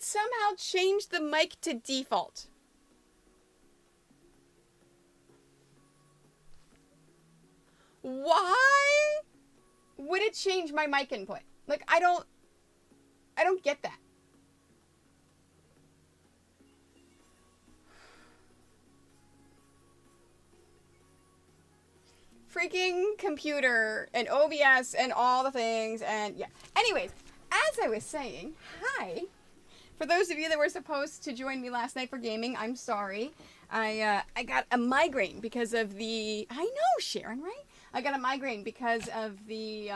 it somehow changed the mic to default. Why would it change my mic input? Like, I don't get that. Freaking computer and OBS and all the things, and yeah. Anyways, as I was saying, hi. For those of you that were supposed to join me last night for gaming, I'm sorry. I got a migraine because of the... I know, Sharon, right? I got a migraine because of the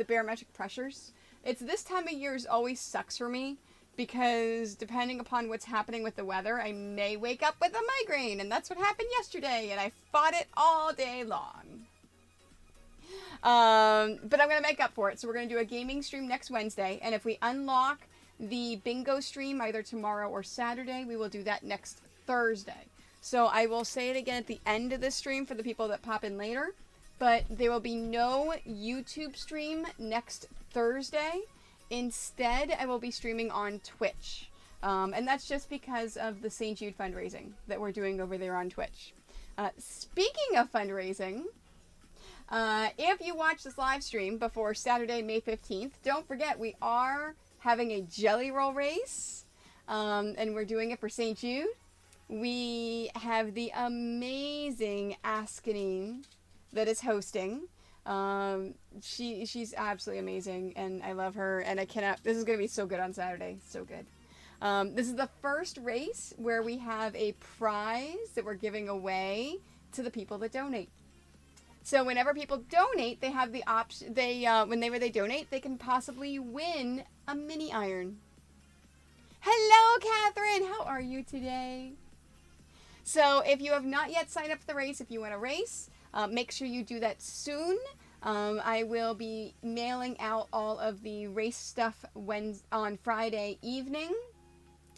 barometric pressures. It's this time of year always sucks for me because depending upon what's happening with the weather, I may wake up with a migraine, and that's what happened yesterday, and I fought it all day long. But I'm going to make up for it. So we're going to do a gaming stream next Wednesday, and if we unlock the bingo stream either tomorrow or Saturday, we will do that next Thursday. So I will say it again at the end of the stream for the people that pop in later, but there will be no YouTube stream next Thursday. Instead, I will be streaming on Twitch. And that's just because of the St. Jude fundraising that we're doing over there on Twitch. Speaking of fundraising, if you watch this live stream before Saturday, May 15th, don't forget we are having a jelly roll race, and we're doing it for St. Jude. We have the amazing Askanine that is hosting. She's absolutely amazing, and I love her, and I cannot... This is going to be so good on Saturday. So good. This is the first race where we have a prize that we're giving away to the people that donate. So whenever people donate, they have the option... Whenever they donate, they can possibly win a mini iron. Hello, Catherine! How are you today? So if you have not yet signed up for the race, if you want to race, make sure you do that soon. I will be mailing out all of the race stuff on Friday evening.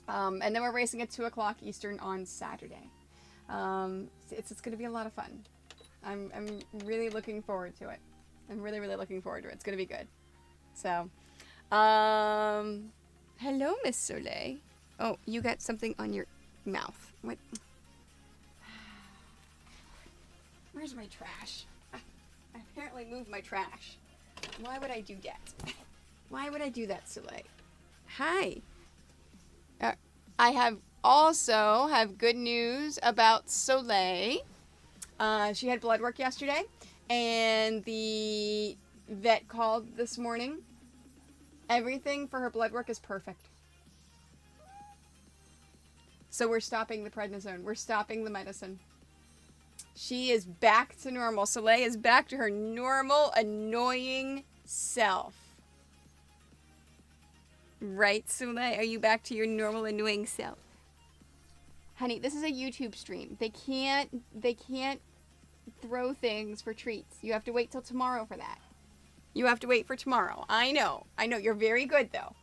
And then we're racing at 2 o'clock Eastern on Saturday. It's going to be a lot of fun. I'm really looking forward to it. I'm really, really looking forward to it. It's going to be good. So, hello, Miss Soleil. Oh, you got something on your mouth. What? Where's my trash? I apparently moved my trash. Why would I do that? Why would I do that, Soleil? Hi. I have good news about Soleil. She had blood work yesterday, and the vet called this morning. Everything for her blood work is perfect. So we're stopping the prednisone. We're stopping the medicine. She is back to normal. Soleil is back to her normal, annoying self. Right, Soleil? Are you back to your normal, annoying self? Honey, this is a YouTube stream. They can't throw things for treats. You have to wait till tomorrow for that. You have to wait for tomorrow. I know. You're very good, though.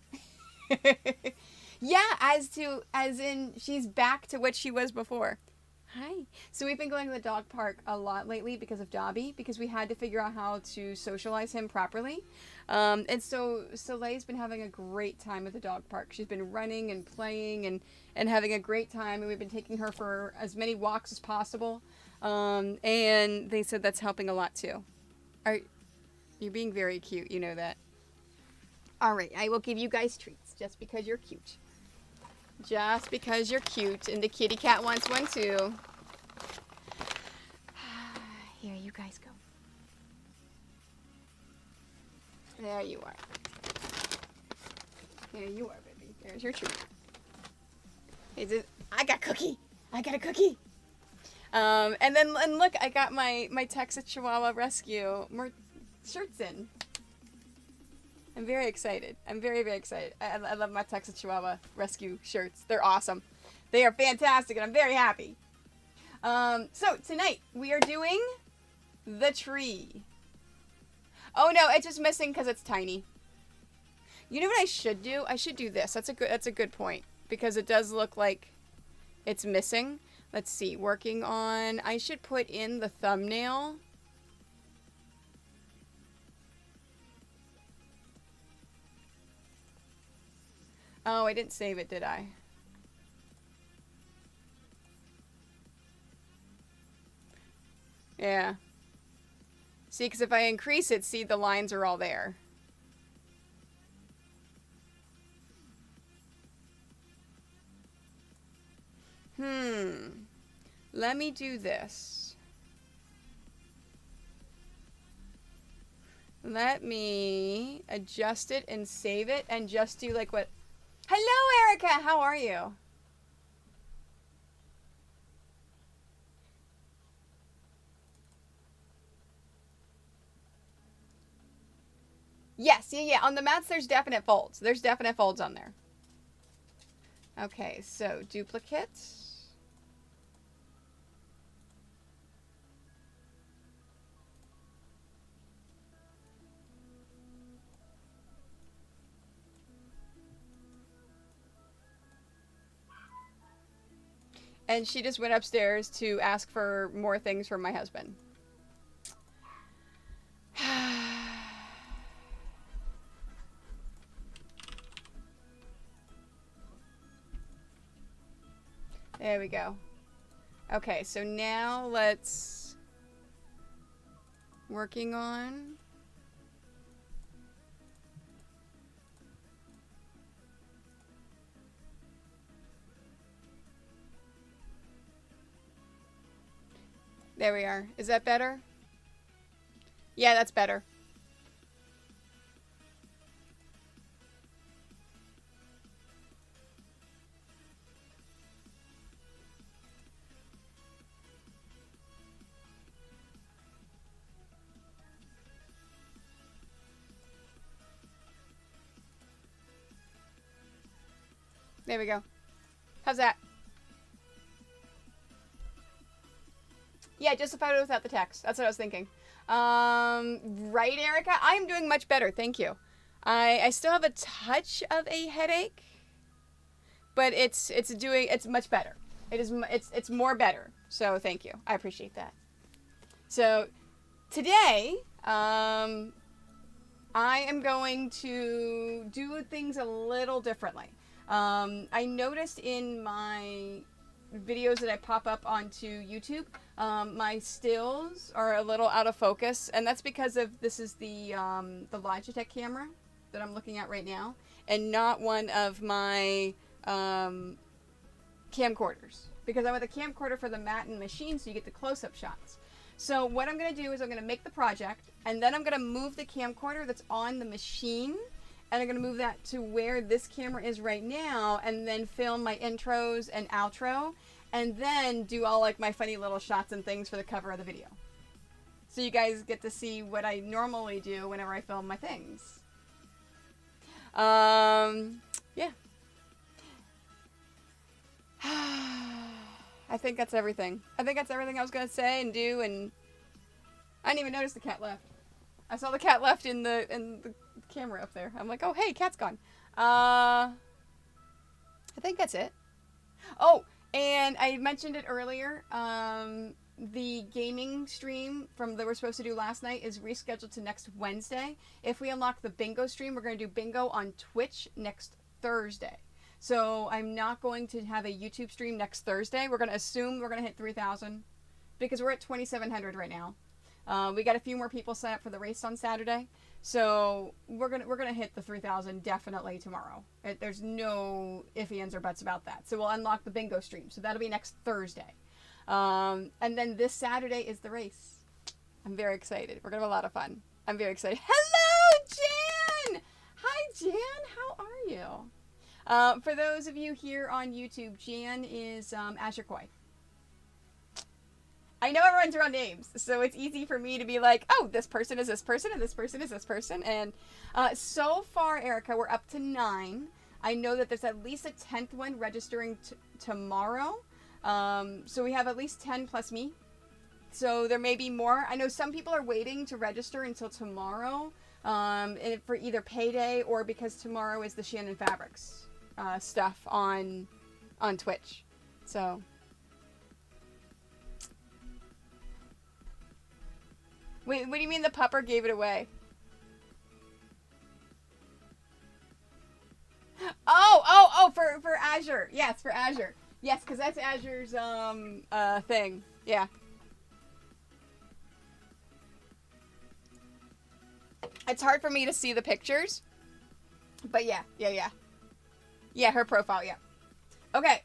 Yeah, as in she's back to what she was before. Hi. So we've been going to the dog park a lot lately because of Dobby, because we had to figure out how to socialize him properly. And so Soleil's been having a great time at the dog park. She's been running and playing and having a great time, and we've been taking her for as many walks as possible. And they said that's helping a lot too. You're being very cute, you know that. All right, I will give you guys treats just because you're cute. Just because you're cute, and the kitty cat wants one too. Here, you guys go. There you are. There you are, baby. There's your treat. I got cookie. I got a cookie. And look, I got my Texas Chihuahua Rescue more shirts in. I'm very excited. I'm very, very excited. I love my Texas Chihuahua Rescue shirts. They're awesome. They are fantastic, and I'm very happy. So tonight we are doing the tree. Oh no, it's just missing because it's tiny. You know what I should do? I should do this. That's a good point, because it does look like it's missing. Let's see. Working on. I should put in the thumbnail. Oh, I didn't save it, did I? Yeah. See, because if I increase it, see, the lines are all there. Let me do this. Let me adjust it and save it and just do like what... Hello, Erica! How are you? Yes, yeah. On the mats, there's definite folds. There's definite folds on there. Okay, so duplicates. And she just went upstairs to ask for more things from my husband. There we go. Okay, so now let's... Working on... There we are. Is that better? Yeah, that's better. There we go. How's that? Yeah, just a photo without the text. That's what I was thinking. Right, Erica? I'm doing much better, thank you. I still have a touch of a headache, but it's much better. It's more better. So thank you. I appreciate that. So today, I am going to do things a little differently. I noticed in my videos that I pop up onto YouTube, my stills are a little out of focus, and that's because of this is the Logitech camera that I'm looking at right now, and not one of my camcorders, because I want the camcorder for the mat and machine, so you get the close-up shots. So what I'm going to do is I'm going to make the project, and then I'm going to move the camcorder that's on the machine, and I'm going to move that to where this camera is right now, and then film my intros and outro, and then do all like my funny little shots and things for the cover of the video. So you guys get to see what I normally do whenever I film my things. Yeah. I think that's everything. I think that's everything I was going to say and do, and I didn't even notice the cat left. I saw the cat left in the camera up there. I'm like, oh, hey, cat's gone. I think that's it. Oh, and I mentioned it earlier. The gaming stream that we're supposed to do last night is rescheduled to next Wednesday. If we unlock the bingo stream, we're going to do bingo on Twitch next Thursday. So I'm not going to have a YouTube stream next Thursday. We're going to assume we're going to hit 3,000 because we're at 2,700 right now. We got a few more people signed up for the race on Saturday, so we're gonna hit the 3,000 definitely tomorrow. There's no ifs, ands, or buts about that. So we'll unlock the bingo stream. So that'll be next Thursday, and then this Saturday is the race. I'm very excited. We're gonna have a lot of fun. I'm very excited. Hello, Jan. Hi, Jan. How are you? For those of you here on YouTube, Jan is Azure Koi. I know everyone's wrong names, so it's easy for me to be like, oh, this person is this person, and this person is this person. And so far, Erica, we're up to 9. I know that there's at least a 10th one registering tomorrow. So we have at least 10 plus me. So there may be more. I know some people are waiting to register until tomorrow for either payday or because tomorrow is the Shannon Fabrics stuff on Twitch. So... Wait, what do you mean the pupper gave it away? For Azure. Yes, for Azure. Yes, because that's Azure's thing. Yeah. It's hard for me to see the pictures, but yeah. Yeah, her profile. Yeah. Okay.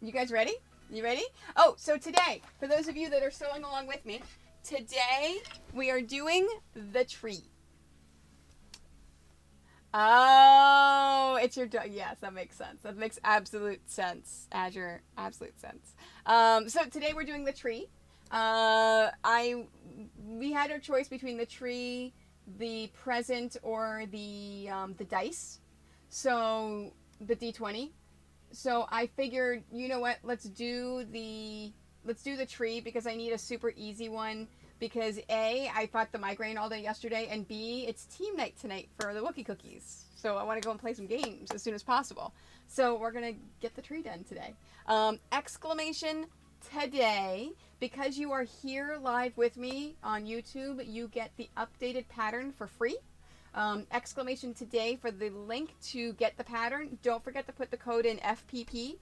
You guys ready? You ready? Oh, so today, for those of you that are sewing along with me, today we are doing the tree. Oh, it's your yes, that makes sense. That makes absolute sense. Azure, absolute sense. So today we're doing the tree. We had our choice between the tree, the present, or the dice. So the D20. So I figured, you know what? Let's do the tree because I need a super easy one. Because A, I fought the migraine all day yesterday, and B, it's team night tonight for the Wookie Cookies. So I want to go and play some games as soon as possible. So we're going to get the tree done today. Exclamation today, because you are here live with me on YouTube, you get the updated pattern for free. Exclamation today for the link to get the pattern. Don't forget to put the code in FPP.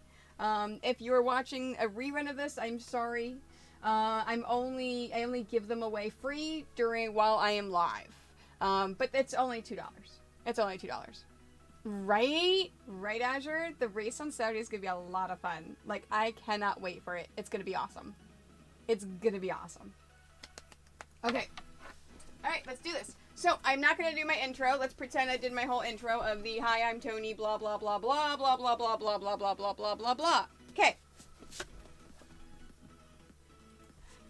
If you're watching a rerun of this, I'm sorry. I only give them away free while I am live. But it's only $2. It's only $2. Right, Azure. The race on Saturday is gonna be a lot of fun. Like, I cannot wait for it. It's gonna be awesome. It's gonna be awesome. Okay. All right, let's do this. So I'm not gonna do my intro. Let's pretend I did my whole intro of the hi, I'm Toni, blah blah blah blah blah blah blah blah blah blah blah blah blah blah. Okay.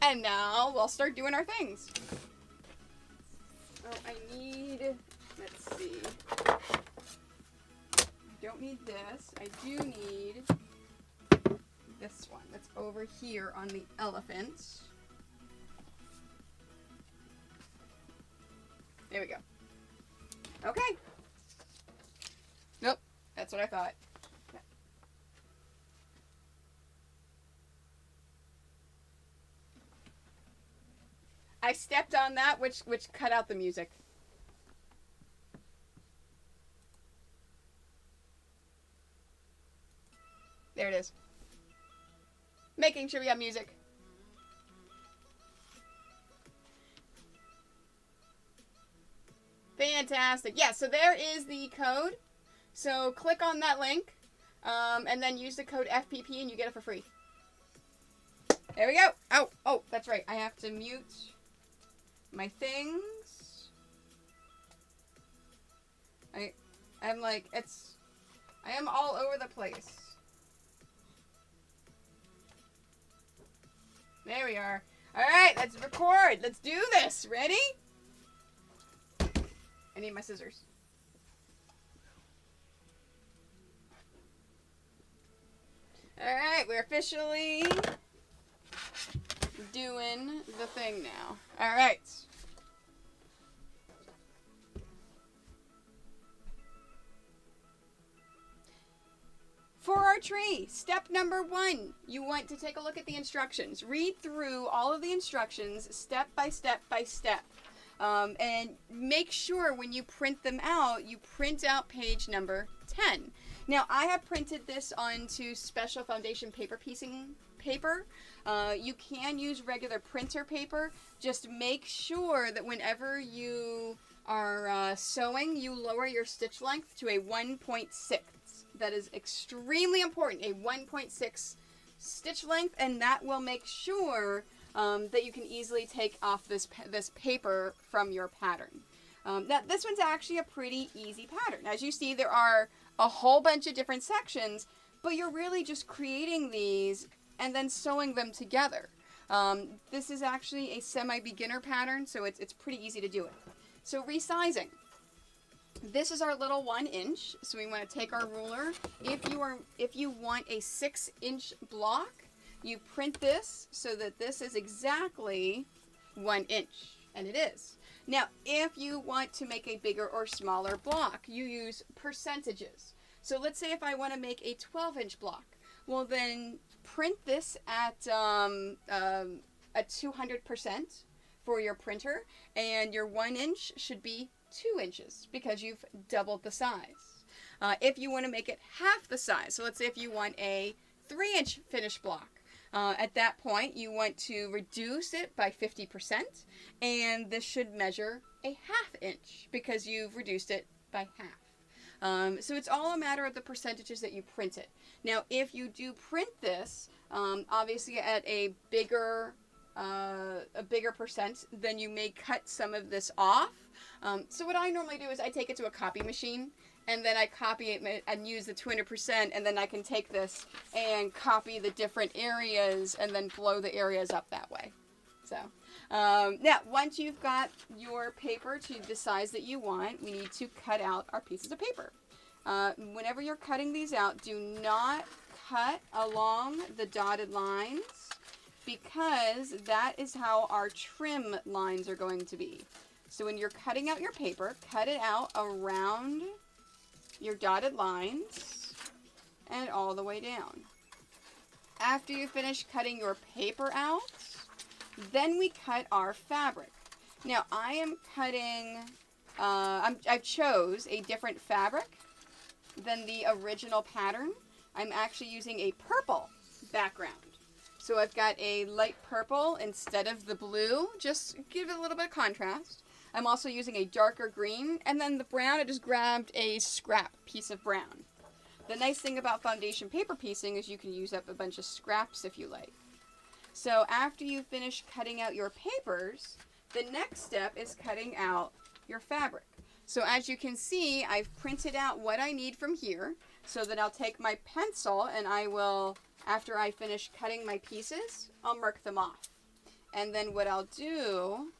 And now we'll start doing our things. Oh, I need, let's see. I don't need this. I do need this one that's over here on the elephant. There we go. Okay. Nope, that's what I thought. I stepped on that, which cut out the music. There it is. Making sure we have music. Fantastic. Yeah, so there is the code. So click on that link, and then use the code FPP and you get it for free. There we go. Oh, that's right. I have to mute my things. I am all over the place. There we are. All right, let's record. Let's do this. Ready? I need my scissors. All right, we're officially doing the thing now. All right. For our tree, step number 1, you want to take a look at the instructions. Read through all of the instructions step by step by step. And make sure when you print them out, you print out page number 10. Now, I have printed this onto special foundation paper piecing paper. You can use regular printer paper. Just make sure that whenever you are sewing, you lower your stitch length to a 1.6. That is extremely important, a 1.6 stitch length, and that will make sure that you can easily take off this paper from your pattern. Now, this one's actually a pretty easy pattern. As you see, there are a whole bunch of different sections, but you're really just creating these and then sewing them together. This is actually a semi-beginner pattern, so it's pretty easy to do it. So resizing. This is our little 1 inch, so we want to take our ruler. If you want a 6-inch block, you print this so that this is exactly 1 inch, and it is. Now, if you want to make a bigger or smaller block, you use percentages. So let's say if I want to make a 12-inch block, well then print this at 200%. for your printer, and your 1 inch should be 2 inches because you've doubled the size. If you want to make it half the size, so let's say if you want a 3-inch finish block, at that point you want to reduce it by 50%, and this should measure a 1/2 inch because you've reduced it by half. So it's all a matter of the percentages that you print it. Now, if you do print this, obviously at a bigger percent, then you may cut some of this off. So what I normally do is I take it to a copy machine, and then I copy it and use the 200%, and then I can take this and copy the different areas and then blow the areas up that way. So now, once you've got your paper to the size that you want, we need to cut out our pieces of paper. Whenever you're cutting these out, do not cut along the dotted lines, because that is how our trim lines are going to be. So when you're cutting out your paper, cut it out around your dotted lines and all the way down. After you finish cutting your paper out, then we cut our fabric. Now I am cutting, I chose a different fabric than the original pattern. I'm actually using a purple background. So I've got a light purple instead of the blue, just give it a little bit of contrast. I'm also using a darker green, and then the brown, I just grabbed a scrap piece of brown. The nice thing about foundation paper piecing is you can use up a bunch of scraps if you like. So after you finish cutting out your papers, the next step is cutting out your fabric. So as you can see, I've printed out what I need from here, so that I'll take my pencil and I will, after I finish cutting my pieces, I'll mark them off. And then what I'll do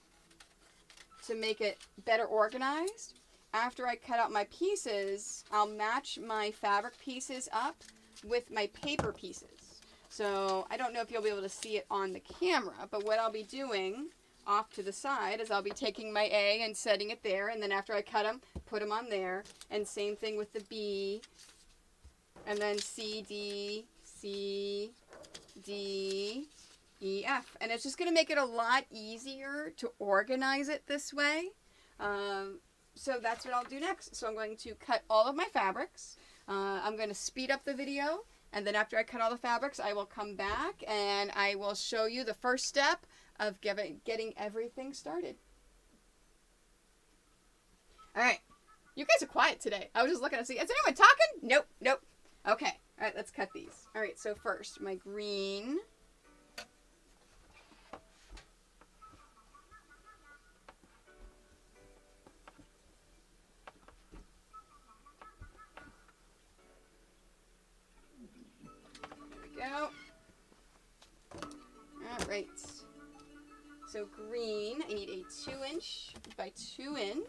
to make it better organized, after I cut out my pieces, I'll match my fabric pieces up with my paper pieces. So I don't know if you'll be able to see it on the camera, but what I'll be doing off to the side is I'll be taking my A and setting it there, and then after I cut them, put them on there, and same thing with the B, and then C, D, C, D, E, F. And it's just going to make it a lot easier to organize it this way. So that's what I'll do next. So I'm going to cut all of my fabrics. I'm going to speed up the video, and then after I cut all the fabrics, I will come back and I will show you the first step of getting everything started. All right. You guys are quiet today. I was just looking to see, is anyone talking? Nope, nope. Okay. All right, let's cut these. All right, so first, my green. Go. All right. So green, I need a 2-inch by 2-inch.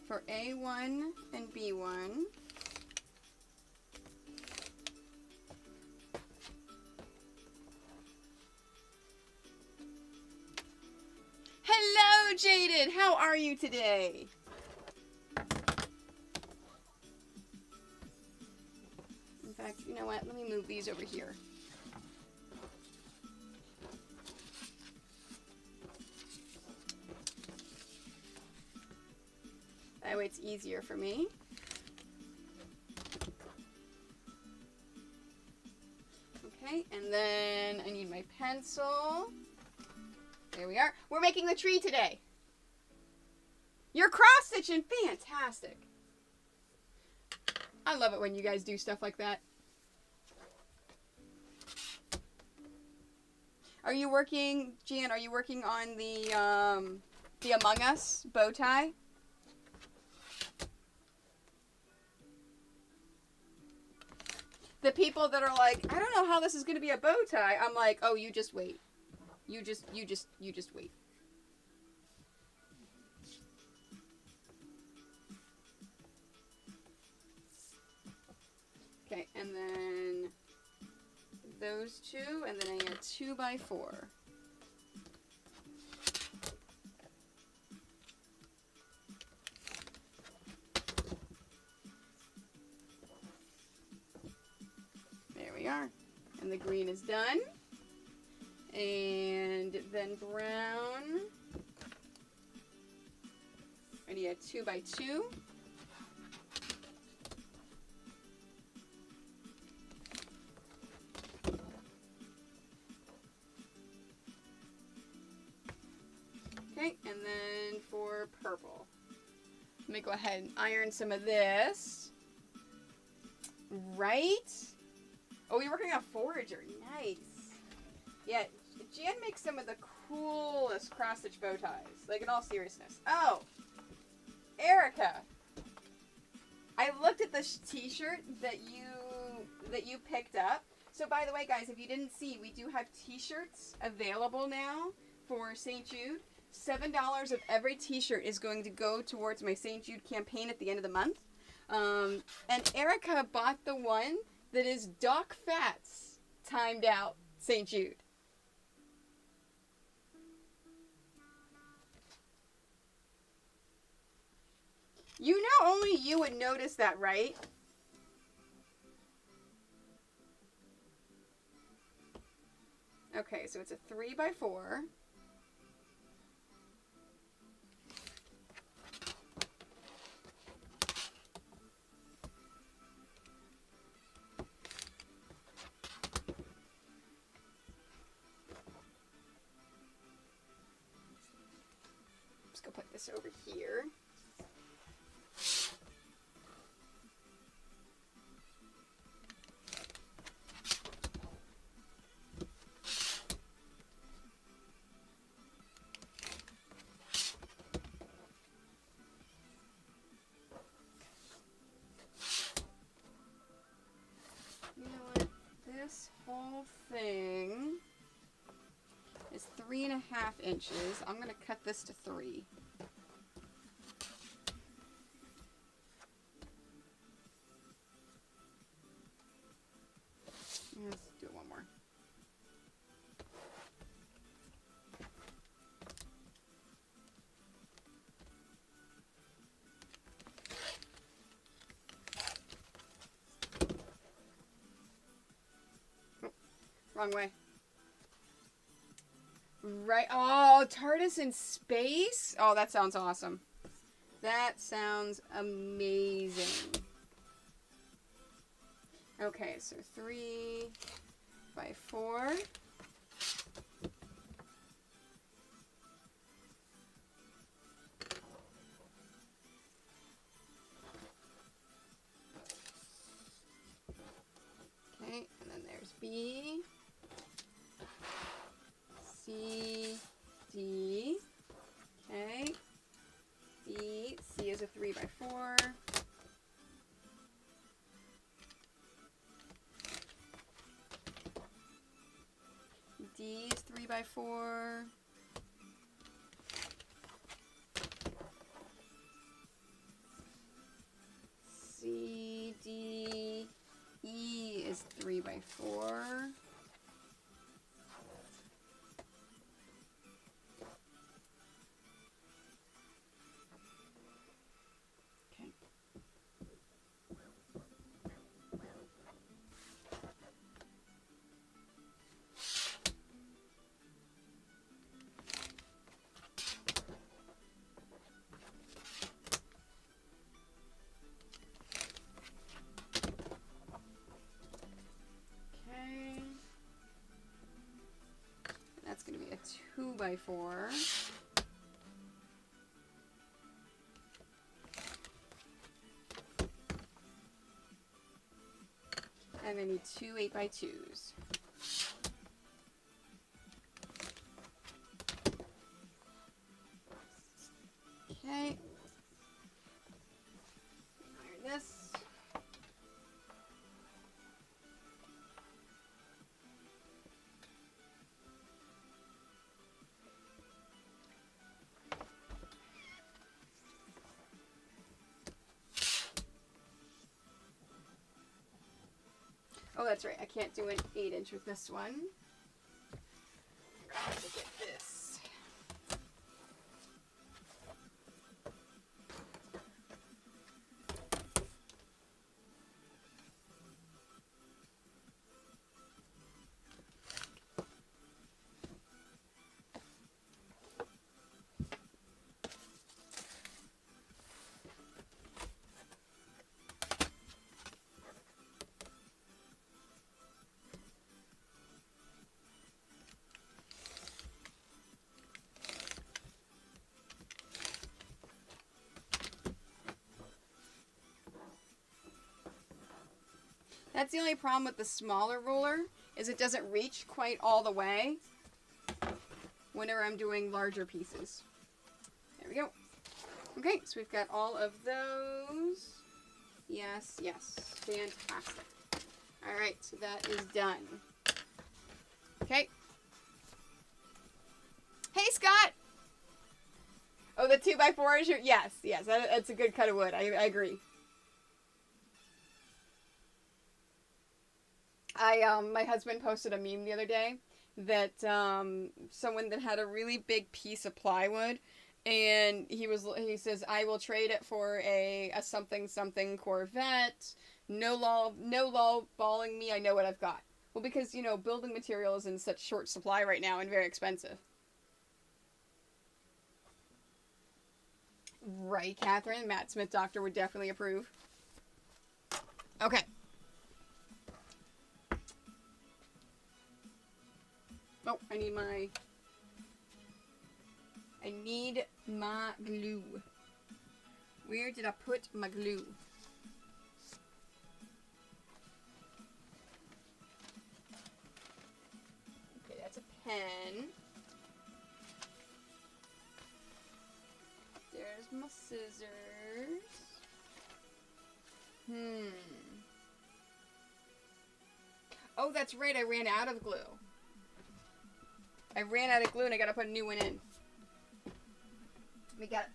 For A1 and B1. Hello, Jaded. How are you today? In fact, you know what? Let me move these over here. That way it's easier for me. Okay, and then I need my pencil. There we are. We're making the tree today. You're cross-stitching. Fantastic. I love it when you guys do stuff like that. Are you working, Jan, are you working on the Among Us bow tie? The people that are like, I don't know how this is going to be a bow tie. I'm like, oh, you just wait. You just wait. Okay, and then those two, and then I need a 2x4. There we are. green is done. And then brown. I need a 2x2. Okay, and then for purple, let me go ahead and iron some of this. Right? Oh, you're working on forager. Nice. Yeah, Jan makes some of the coolest cross-stitch bow ties. Like, in all seriousness. Oh, Erica. I looked at the t-shirt that you picked up. So, by the way, guys, if you didn't see, we do have t-shirts available now for St. Jude. $7 of every t-shirt is going to go towards my St. Jude campaign at the end of the month. And Erica bought the one that is Doc Fats timed out St. Jude. You know only you would notice that, right? Okay, so it's a 3x4. Let's go put this over here. This whole thing is 3.5 inches. I'm going to cut this to 3. Let's do it one more. Wrong way. Right. Oh, TARDIS in space? Oh, that sounds awesome. That sounds amazing. Okay, so 3x4. Okay, and then there's B. C, D, okay, D, C is a 3x4, D is 3x4, C, D, E is 3x4, that's going to be a 2x4. And I need 2 8x2s. Okay. Iron this. Oh, that's right. I can't do an 8-inch with this one. I have to get this. That's the only problem with the smaller ruler, is it doesn't reach quite all the way whenever I'm doing larger pieces. There we go. Okay, so we've got all of those. Yes, yes. Fantastic. Alright, so that is done. Okay. Hey, Scott! Oh, the 2x4 is your... Yes, yes. That's a good cut of wood. I agree. My husband posted a meme the other day that someone that had a really big piece of plywood, and he says, I will trade it for a something Corvette. No law balling me. I know what I've got. Well, because, you know, building material is in such short supply right now and very expensive. Right, Catherine. Matt Smith Doctor would definitely approve. Okay. Oh, I need my glue. Where did I put my glue? Okay, that's a pen. There's my scissors. Oh, that's right. I ran out of glue. I ran out of glue and I gotta put a new one in. We got it.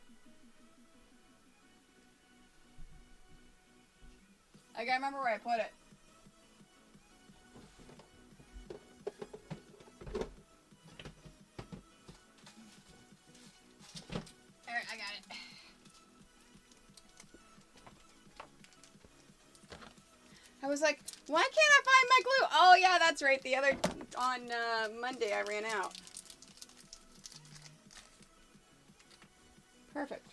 I gotta remember where I put it. Alright, I got it. I was like, why can't I find my glue? Oh yeah, that's right. The other, on Monday I ran out. Perfect.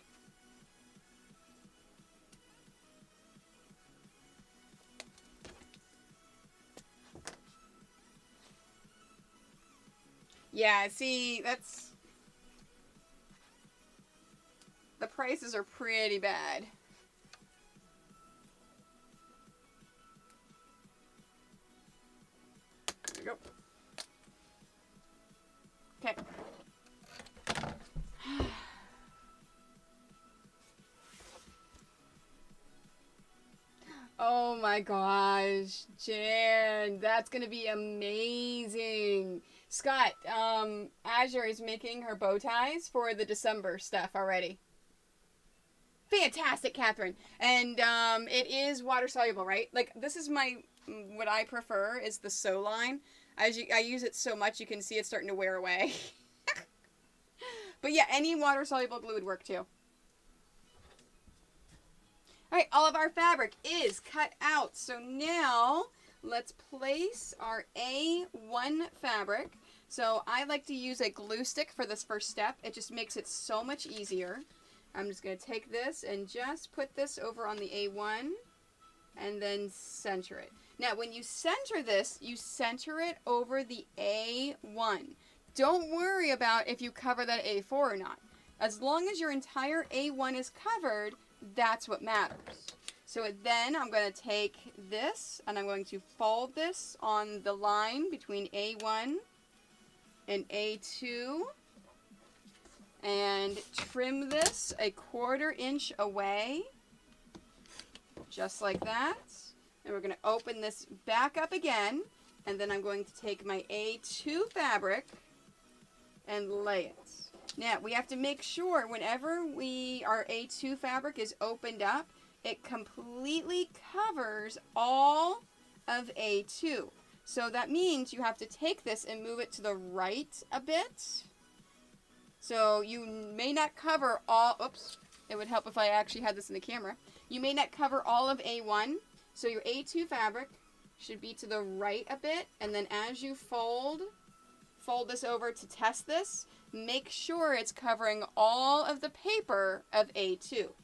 Yeah, see, that's... The prices are pretty bad. There we go. Okay. Oh my gosh, Jan, that's gonna be amazing. Scott, Azure is making her bow ties for the December stuff already. Fantastic, Catherine. And it is water soluble, right? Like, this is what I prefer is the sew line. I use it so much you can see it's starting to wear away. But yeah, any water soluble glue would work too. Alright, all of our fabric is cut out. So now, let's place our A1 fabric. So I like to use a glue stick for this first step. It just makes it so much easier. I'm just going to take this and just put this over on the A1 and then center it. Now, when you center this, you center it over the A1. Don't worry about if you cover that A4 or not. As long as your entire A1 is covered, that's what matters. So then I'm going to take this and I'm going to fold this on the line between A1 and A2 and trim this a 1/4 inch away, just like that. And we're going to open this back up again, and then I'm going to take my A2 fabric and lay it. Now, we have to make sure whenever our A2 fabric is opened up, it completely covers all of A2. So that means you have to take this and move it to the right a bit. So you may not cover all, oops, it would help if I actually had this in the camera. You may not cover all of A1, so your A2 fabric should be to the right a bit, and then as you fold this over to test this, make sure it's covering all of the paper of A2.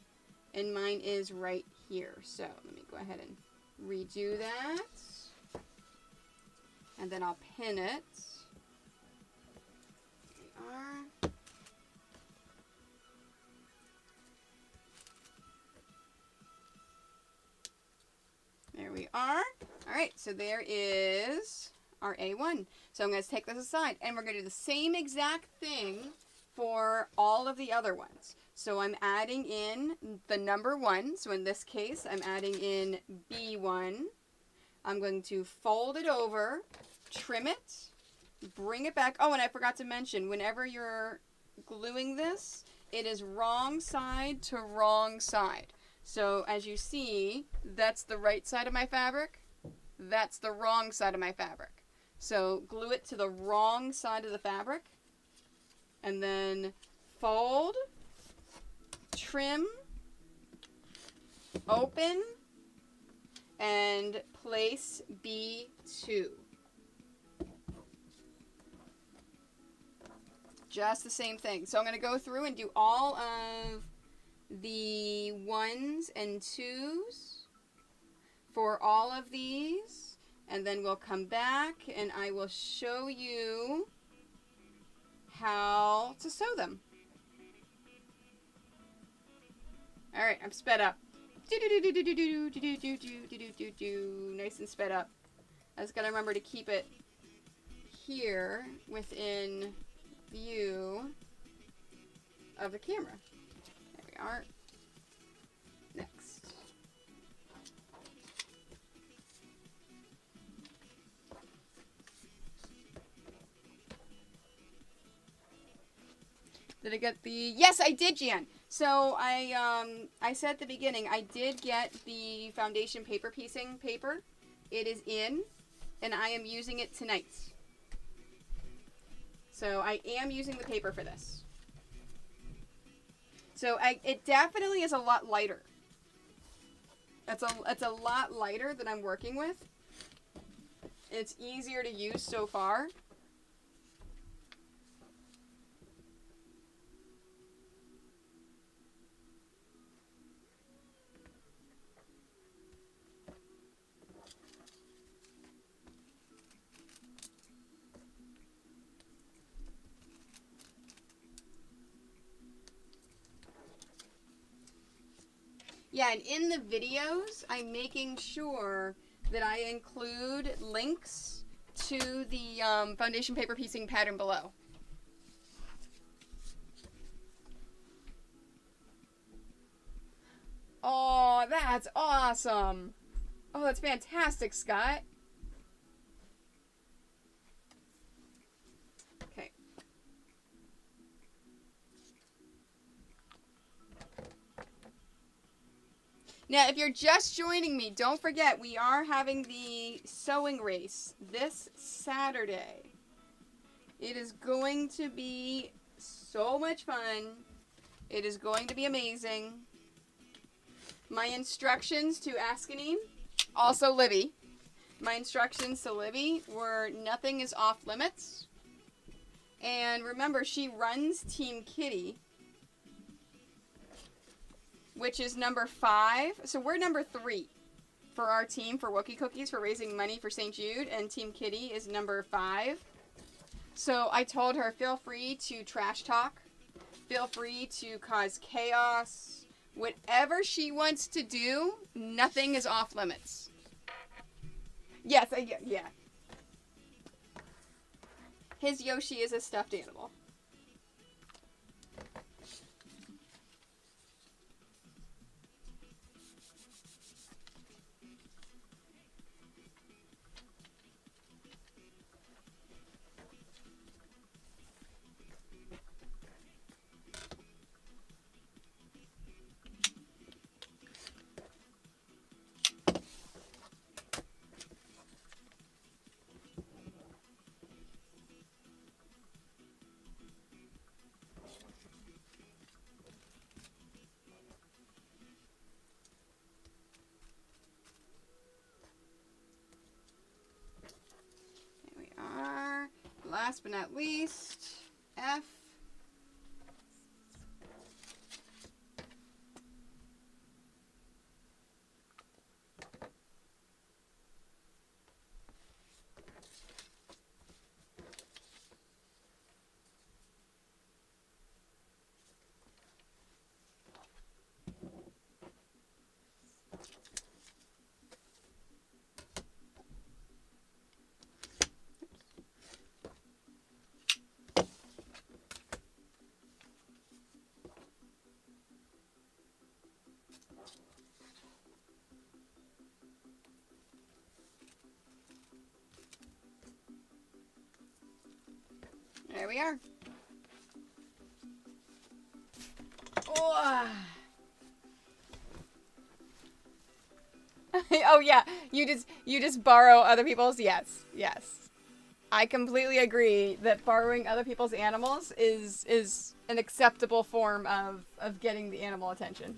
And mine is right here. So let me go ahead and redo that. And then I'll pin it. There we are. There we are. All right, so there is our A1. So I'm going to take this aside, and we're going to do the same exact thing for all of the other ones. So I'm adding in the number 1. So in this case, I'm adding in B1. I'm going to fold it over, trim it, bring it back. Oh, and I forgot to mention, whenever you're gluing this, it is wrong side to wrong side. So as you see, that's the right side of my fabric. That's the wrong side of my fabric. So glue it to the wrong side of the fabric, and then fold, trim, open, and place B2. Just the same thing. So I'm going to go through and do all of the 1s and 2s for all of these, and then we'll come back and I will show you how to sew them. All right, I'm sped up. Nice and sped up. I just gotta remember to keep it here within view of the camera. There we are. Next. Did I get the... Yes, I did, Jan. So I said at the beginning, I did get the foundation paper piecing paper. It is in, and I am using it tonight. So I am using the paper for this. So it definitely is a lot lighter. It's a lot lighter than I'm working with. It's easier to use so far. Yeah, and in the videos, I'm making sure that I include links to the foundation paper piecing pattern below. Oh, that's awesome. Oh, that's fantastic, Scott. Okay. Now, if you're just joining me, don't forget we are having the sewing race this Saturday. It is going to be so much fun. It is going to be amazing. My instructions to Askanine, also Libby, my instructions to Libby were nothing is off limits. And remember, she runs Team Kitty, which is number 5. So we're number 3 for our team for Wookie Cookies for raising money for St. Jude, and Team Kitty is number 5. So I told her, feel free to trash talk, feel free to cause chaos, whatever she wants to do, nothing is off limits. Yes, yeah. His Yoshi is a stuffed animal. Last but not least, F. we are. Oh. Oh yeah, you just borrow other people's. Yes, yes. I completely agree that borrowing other people's animals is an acceptable form of getting the animal attention.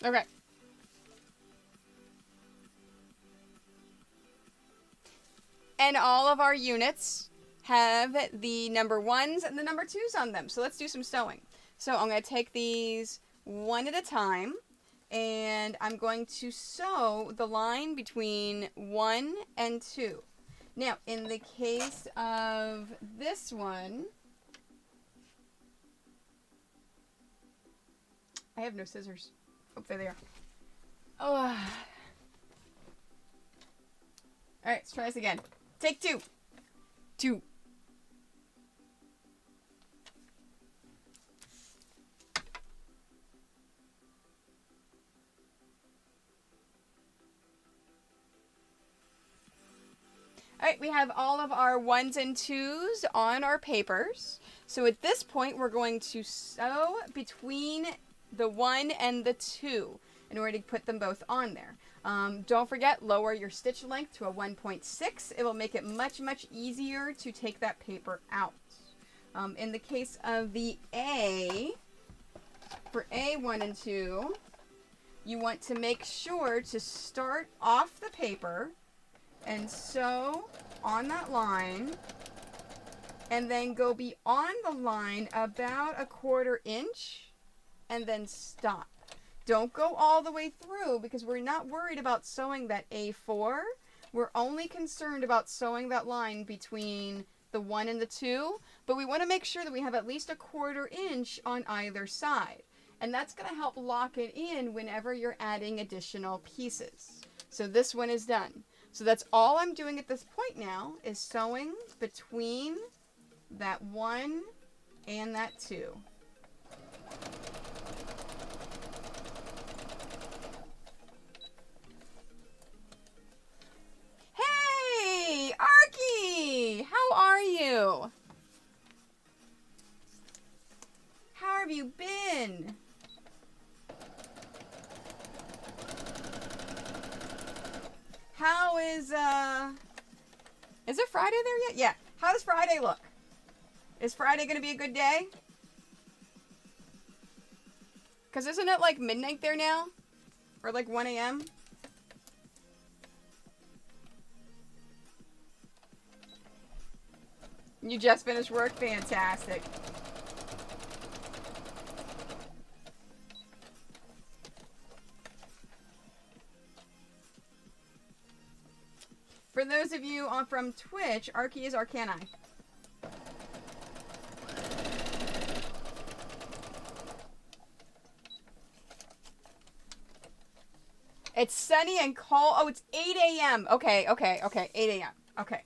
Okay. And all of our units have the number 1s and the number 2s on them. So let's do some sewing. So I'm going to take these one at a time, and I'm going to sew the line between 1 and 2. Now, in the case of this one, I have no scissors. Oh, there they are. Oh. All right, let's try this again. Take 2. 2. All right, we have all of our 1s and 2s on our papers. So at this point, we're going to sew between the 1 and the 2 in order to put them both on there. Don't forget, lower your stitch length to a 1.6. It will make it much, much easier to take that paper out. In the case of the A, for A1 and 2, you want to make sure to start off the paper and sew on that line, and then go beyond the line about a 1/4 inch, and then stop. Don't go all the way through, because we're not worried about sewing that A4. We're only concerned about sewing that line between the 1 and the 2, but we want to make sure that we have at least a 1/4 inch on either side. And that's going to help lock it in whenever you're adding additional pieces. So this one is done. So that's all I'm doing at this point now, is sewing between that 1 and that 2. Hey, Arky! How are you? How have you been? How is it Friday there yet? Yeah. How does Friday look? Is Friday going to be a good day? Because isn't it like midnight there now? Or like 1 a.m.? You just finished work? Fantastic. For those of you from Twitch, Arky is Arcani. It's sunny and cold. Oh, it's 8 a.m. Okay. 8 a.m. Okay.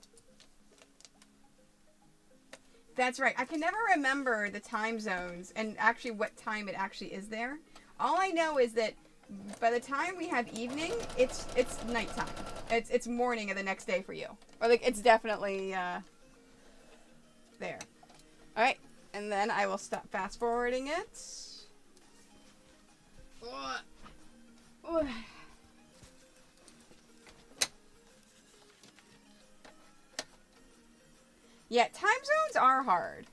That's right. I can never remember the time zones and actually what time it actually is there. All I know is that by the time we have evening, it's nighttime. It's morning of the next day for you. Or like it's definitely there. All right, and then I will stop fast forwarding it. Yeah, time zones are hard.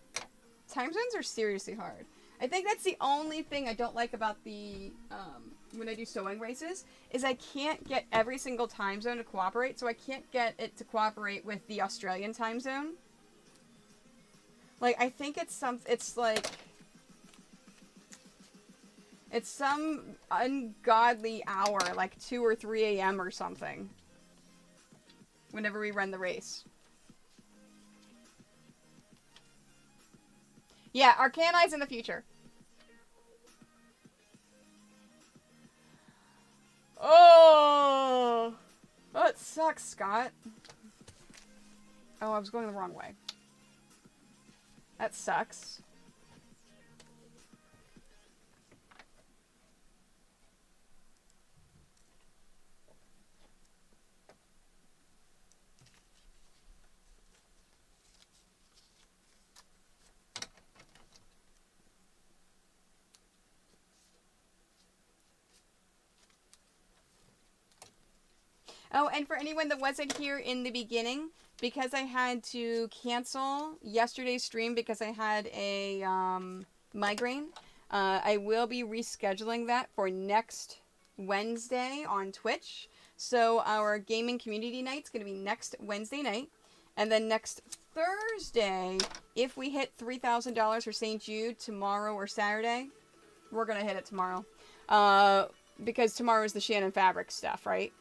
Time zones are seriously hard. I think that's the only thing I don't like about the when I do sewing races, is I can't get every single time zone to cooperate, so I can't get it to cooperate with the Australian time zone. Like, I think it's some ungodly hour, like 2 or 3 a.m. or something, whenever we run the race. Yeah, Arcani's in the future. Oh, it sucks, Scott. Oh, I was going the wrong way. That sucks. Oh, and for anyone that wasn't here in the beginning, because I had to cancel yesterday's stream because I had a migraine, I will be rescheduling that for next Wednesday on Twitch. So our gaming community night's going to be next Wednesday night. And then next Thursday, if we hit $3,000 for St. Jude tomorrow or Saturday, we're going to hit it tomorrow. Because tomorrow is the Shannon Fabric stuff, right?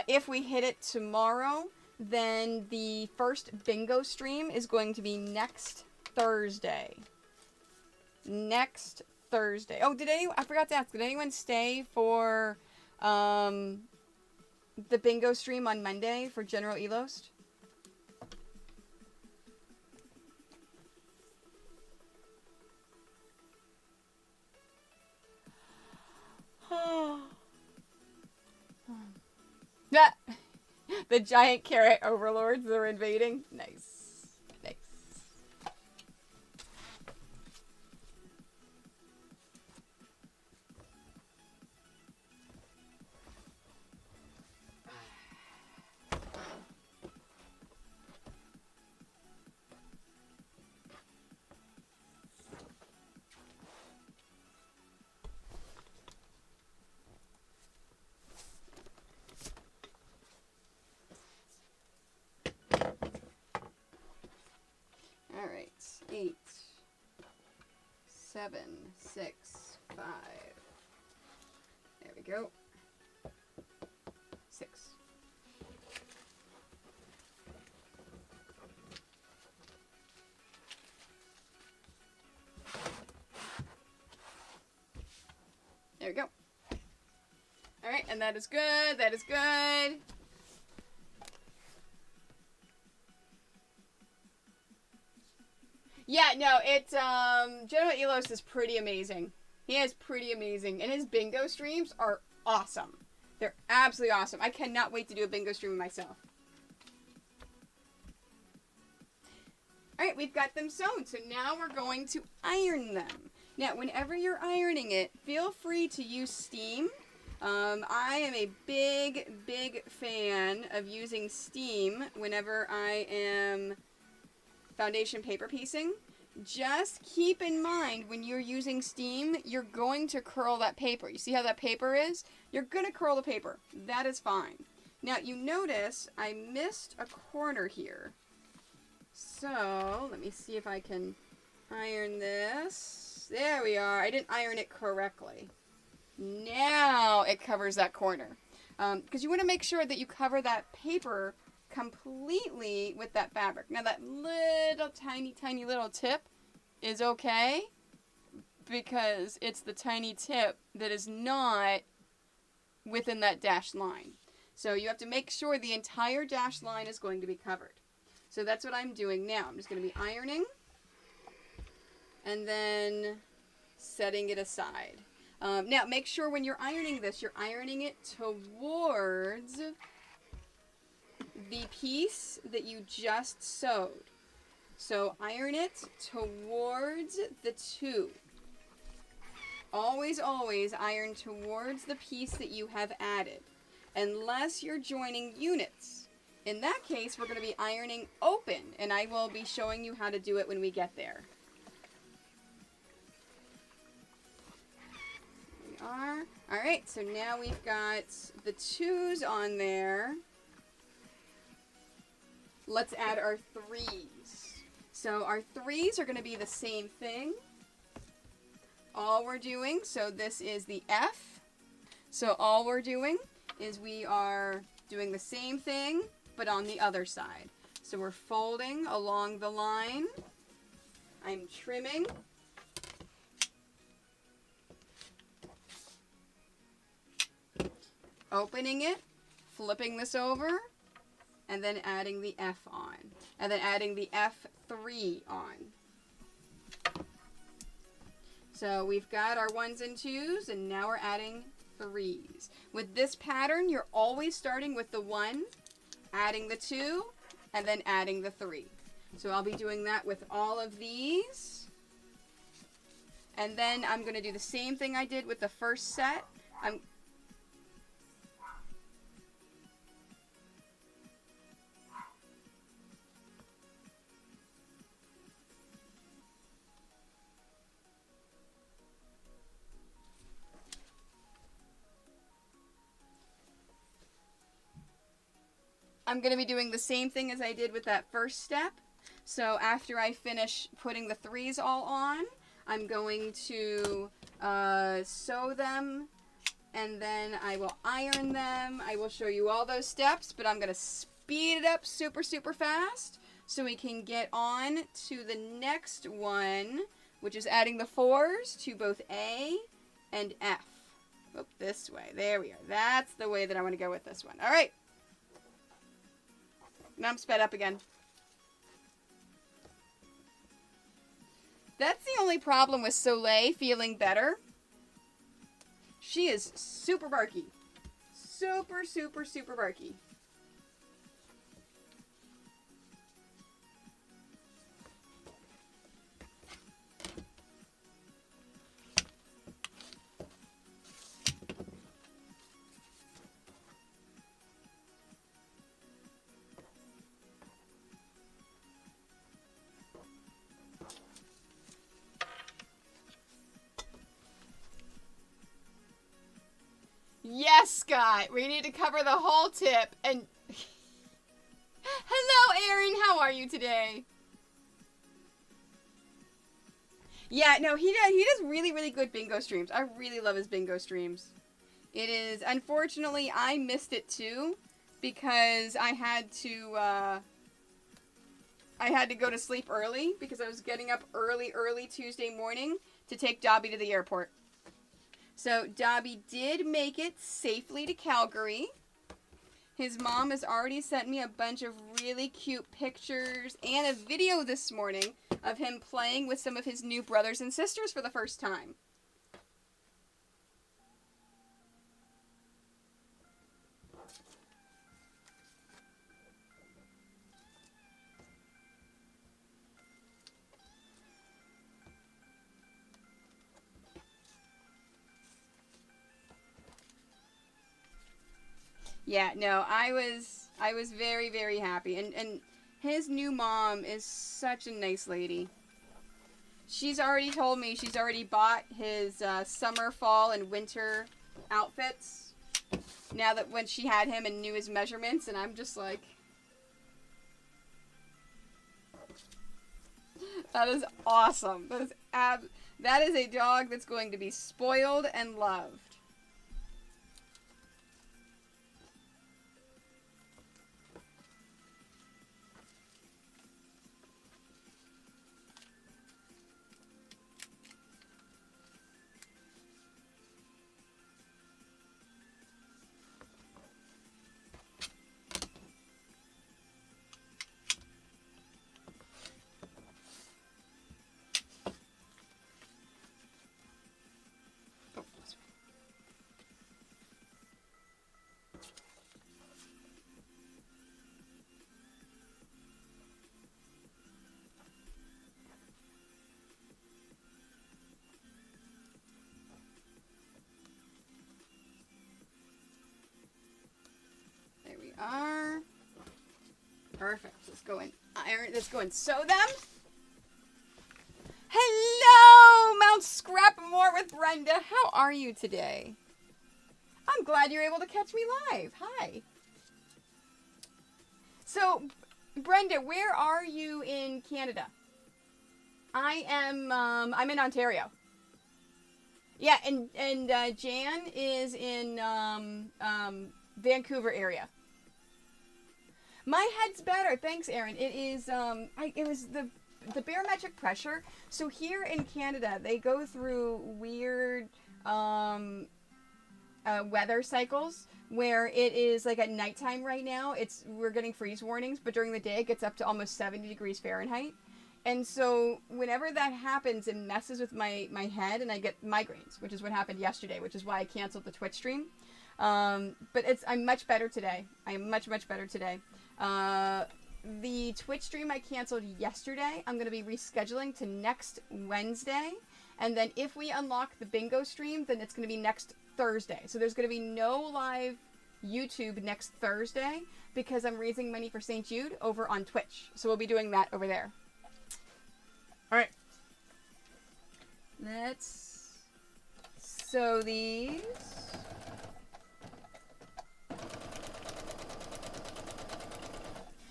If we hit it tomorrow, then the first bingo stream is going to be next Thursday. Next Thursday. Oh, I forgot to ask, did anyone stay for the bingo stream on Monday for General Elost? The giant carrot overlords are invading. Nice. Nice. All right, 8, 7, 6, 5. There we go. 6. There we go. All right, and that is good. That is good. Yeah, no, it's, General Elos is pretty amazing. He is pretty amazing. And his bingo streams are awesome. They're absolutely awesome. I cannot wait to do a bingo stream myself. Alright, we've got them sewn. So now we're going to iron them. Now, whenever you're ironing it, feel free to use steam. I am a big, big fan of using steam whenever I am foundation paper piecing. Just keep in mind when you're using steam, you're going to curl that paper. You see how that paper is? You're going to curl the paper. That is fine. Now, you notice I missed a corner here. So, let me see if I can iron this. There we are. I didn't iron it correctly. Now it covers that corner. Because you want to make sure that you cover that paper completely with that fabric. Now that little tiny little tip is okay because it's the tiny tip that is not within that dashed line. So you have to make sure the entire dashed line is going to be covered. So that's what I'm doing now. I'm just going to be ironing and then setting it aside. Now make sure when you're ironing this, you're ironing it towards the piece that you just sewed. So iron it towards the two. Always, always iron towards the piece that you have added, unless you're joining units. In that case, we're going to be ironing open, and I will be showing you how to do it when we get there. Here we are. All right, so now we've got the twos on there. Let's add our threes. So our threes are going to be the same thing. All we're doing, so this is the F. So all we're doing is we are doing the same thing, but on the other side. So we're folding along the line. I'm trimming. Opening it, flipping this over, and then adding the F on. And then adding the F3 on. So we've got our ones and twos, and now we're adding threes. With this pattern, you're always starting with the 1, adding the 2, and then adding the 3. So I'll be doing that with all of these. And then I'm going to do the same thing I did with the first set. I'm going to be doing the same thing as I did with that first step. So after I finish putting the 3s all on, I'm going to sew them, and then I will iron them. I will show you all those steps, but I'm going to speed it up super, super fast so we can get on to the next one, which is adding the 4s to both A and F. Oh, this way. There we are. That's the way that I want to go with this one. All right. Now I'm sped up again. That's the only problem with Soleil feeling better. She is super barky. Super, super, super barky. Yes, Scott. We need to cover the whole tip. And hello, Aaron. How are you today? Yeah, no, he does really, really good bingo streams. I really love his bingo streams. It is, unfortunately, I missed it too because I had to go to sleep early because I was getting up early Tuesday morning to take Dobby to the airport. So Dobby did make it safely to Calgary. His mom has already sent me a bunch of really cute pictures and a video this morning of him playing with some of his new brothers and sisters for the first time. Yeah, no, I was very, very happy. And his new mom is such a nice lady. She's already told me she's already bought his summer, fall, and winter outfits. Now that when she had him and knew his measurements, and I'm just like, that is awesome. That is a dog that's going to be spoiled and loved. Are perfect. Let's go in iron. Let's go and sew them. Hello, Mount Scrapmore with Brenda. How are you today? I'm glad you're able to catch me live. Hi. So, Brenda, where are you in Canada? I am. I'm in Ontario. Yeah, and Jan is in Vancouver area. My head's better. Thanks, Aaron. It is, it was the barometric pressure. So here in Canada, they go through weird weather cycles where it is like at nighttime right now, we're getting freeze warnings, but during the day it gets up to almost 70 degrees Fahrenheit. And so whenever that happens, it messes with my head and I get migraines, which is what happened yesterday, which is why I canceled the Twitch stream. But I'm much better today. I am much, much better today. The Twitch stream I canceled yesterday, I'm going to be rescheduling to next Wednesday. And then if we unlock the bingo stream, then it's going to be next Thursday. So there's going to be no live YouTube next Thursday because I'm raising money for St. Jude over on Twitch. So we'll be doing that over there. All right. Let's sew these.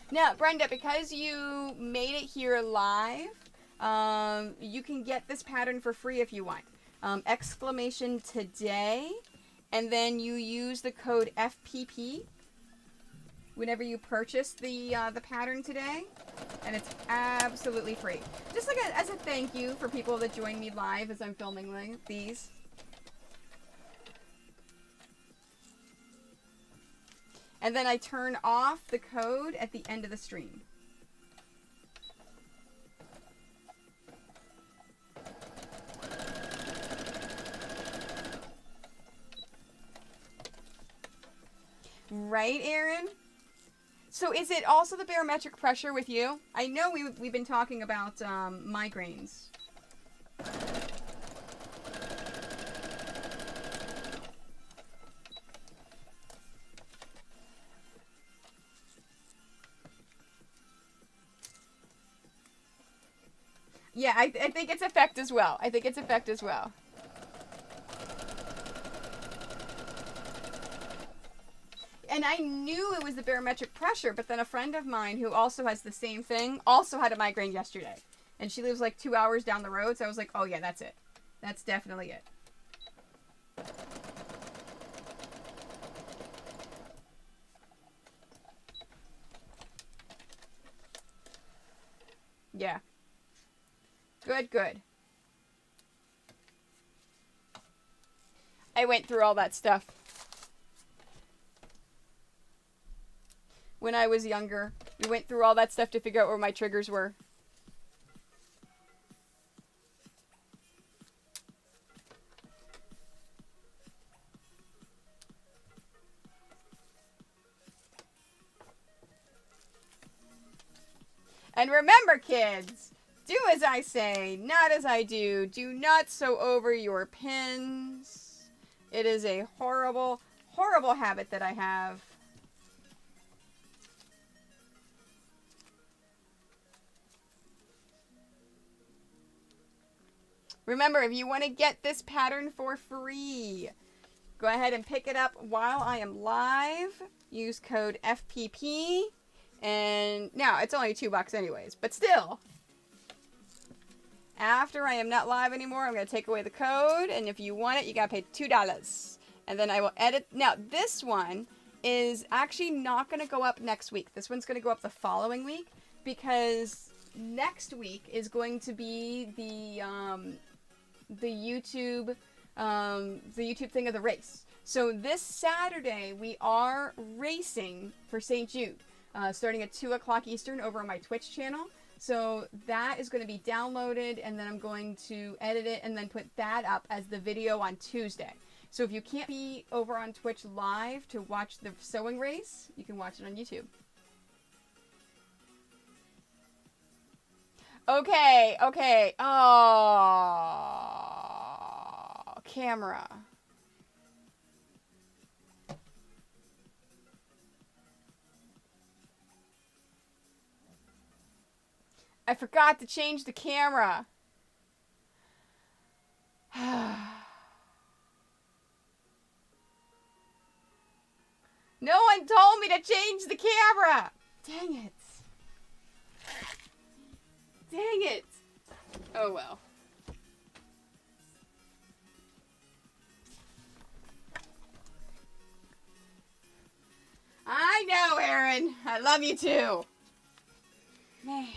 Now, Brenda, because you made it here live, you can get this pattern for free if you want. Exclamation today, and then you use the code FPP whenever you purchase the pattern today, and it's absolutely free. Just like as a thank you for people that join me live as I'm filming these. And then I turn off the code at the end of the stream. Right, Aaron? So is it also the barometric pressure with you? I know we've been talking about migraines. Yeah, I think it's effect as well. I think it's effect as well. And I knew it was the barometric pressure, but then a friend of mine who also has the same thing also had a migraine yesterday. And she lives like 2 hours down the road, so I was like, oh yeah, that's it. That's definitely it. Yeah. Good, good. I went through all that stuff when I was younger. We went through all that stuff to figure out where my triggers were. And remember, kids, do as I say, not as I do. Do not sew over your pins. It is a horrible, horrible habit that I have. Remember, if you want to get this pattern for free, go ahead and pick it up while I am live. Use code FPP. And now it's only $2 anyways, but still, after I am not live anymore, I'm going to take away the code. And if you want it, you got to pay $2. And then I will edit. Now, this one is actually not going to go up next week. This one's going to go up the following week, because next week is going to be the YouTube thing of the race. So this Saturday, we are racing for St. Jude, starting at 2 o'clock Eastern over on my Twitch channel. So that is going to be downloaded, and then I'm going to edit it and then put that up as the video on Tuesday. So if you can't be over on Twitch live to watch the sewing race, you can watch it on YouTube. Okay, okay. Oh, camera. I forgot to change the camera. No one told me to change the camera. Dang it. Dang it. Oh well. I know, Aaron. I love you too. Man.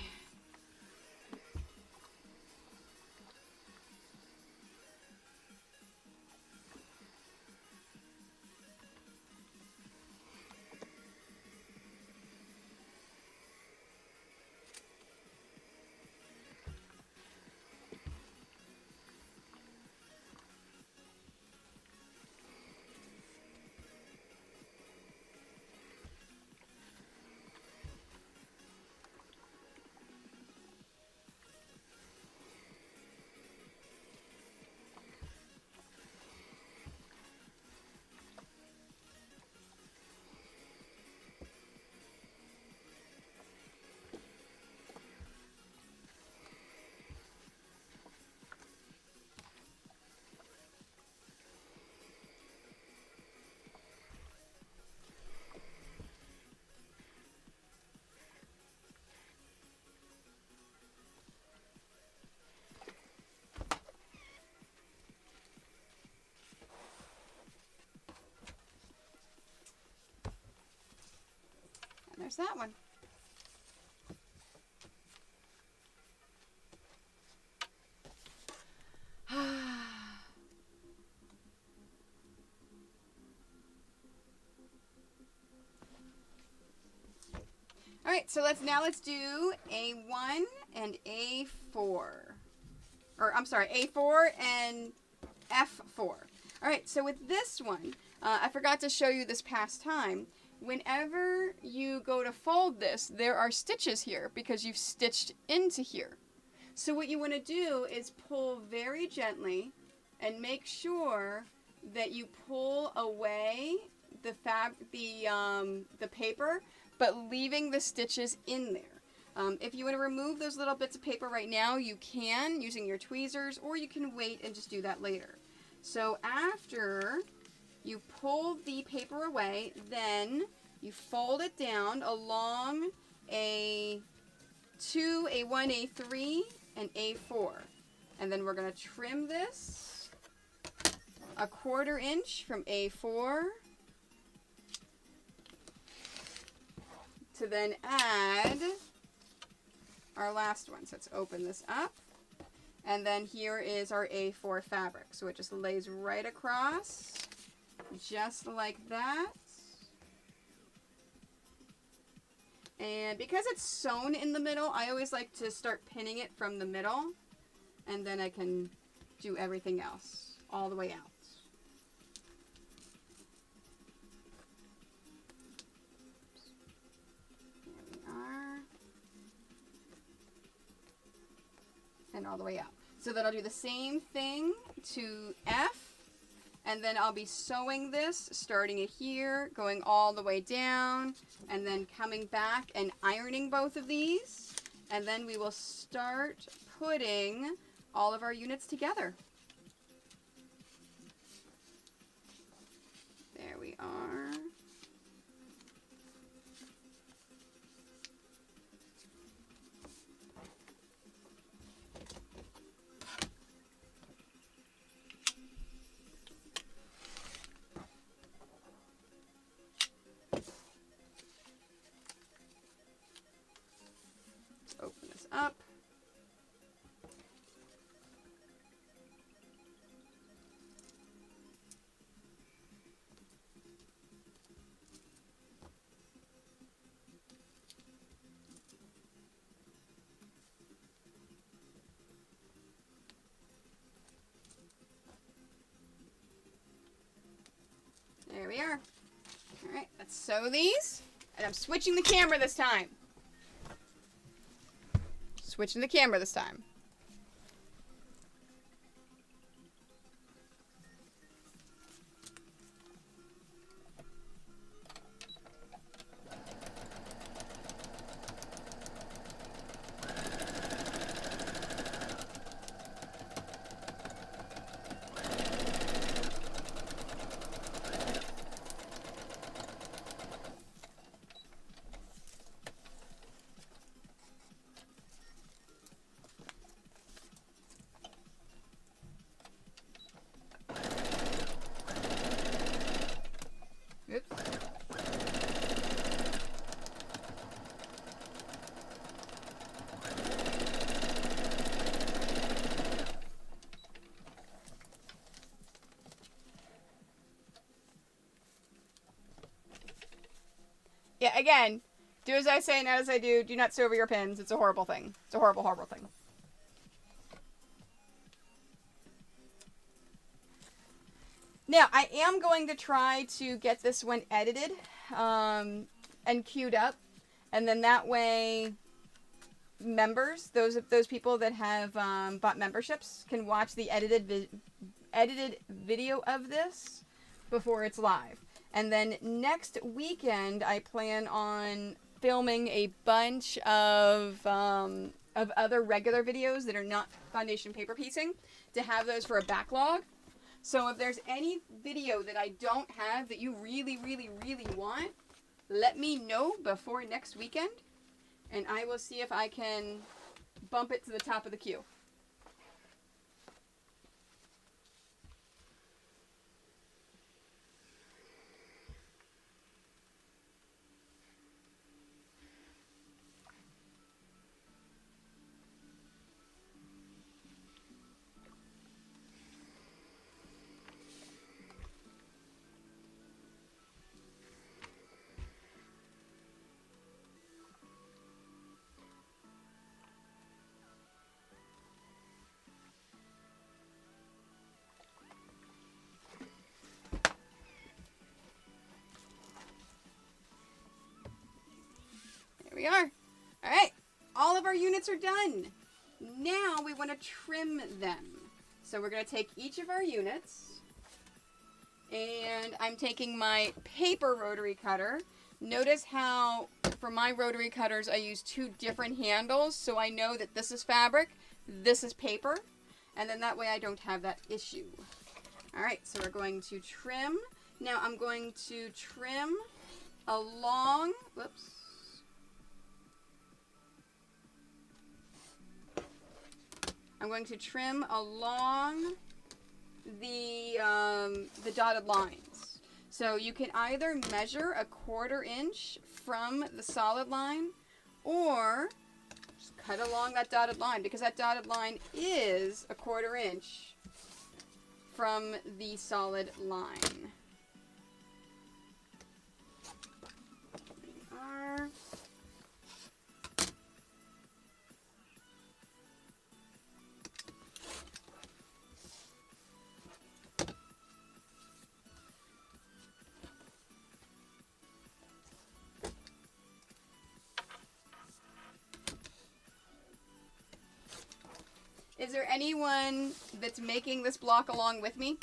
there's that one. All right, so let's do A1 and A4. Or I'm sorry, A4 and F4. All right, so with this one, I forgot to show you this past time. Whenever you go to fold this, there are stitches here because you've stitched into here. So what you want to do is pull very gently and make sure that you pull away the paper, but leaving the stitches in there. If you want to remove those little bits of paper right now, you can using your tweezers, or you can wait and just do that later. So after you pull the paper away, then you fold it down along A2, A1, A3, and A4. And then we're going to trim this 1/4 inch from A4 to then add our last one. So let's open this up. And then here is our A4 fabric. So it just lays right across, just like that. And because it's sewn in the middle, I always like to start pinning it from the middle, and then I can do everything else all the way out. There we are. And all the way out. So then I'll do the same thing to F. And then I'll be sewing this, starting it here, going all the way down, and then coming back and ironing both of these. And then we will start putting all of our units together. There we are. Open this up. There we are. All right, let's sew these. And I'm switching the camera this time. Switching the camera this time. Oops. Yeah, again, do as I say, not as I do. Do not sew over your pins. It's a horrible thing. It's a horrible, horrible thing. Now, I am going to try to get this one edited and queued up. And then that way, members, those people that have bought memberships, can watch the edited video of this before it's live. And then next weekend, I plan on filming a bunch of other regular videos that are not foundation paper piecing to have those for a backlog. So if there's any video that I don't have that you really, really, really want, let me know before next weekend, and I will see if I can bump it to the top of the queue. we are. All right, all of our units are done. Now we want to trim them. So we're going to take each of our units, and I'm taking my paper rotary cutter. Notice how for my rotary cutters I use 2 different handles, so I know that this is fabric, this is paper, and then that way I don't have that issue. All right, so we're going to trim. Now I'm going to trim along, whoops. I'm going to trim along the dotted lines. So you can either measure a 1/4 inch from the solid line, or just cut along that dotted line, because that dotted line is a 1/4 inch from the solid line. There we are. Is there anyone that's making this block along with me?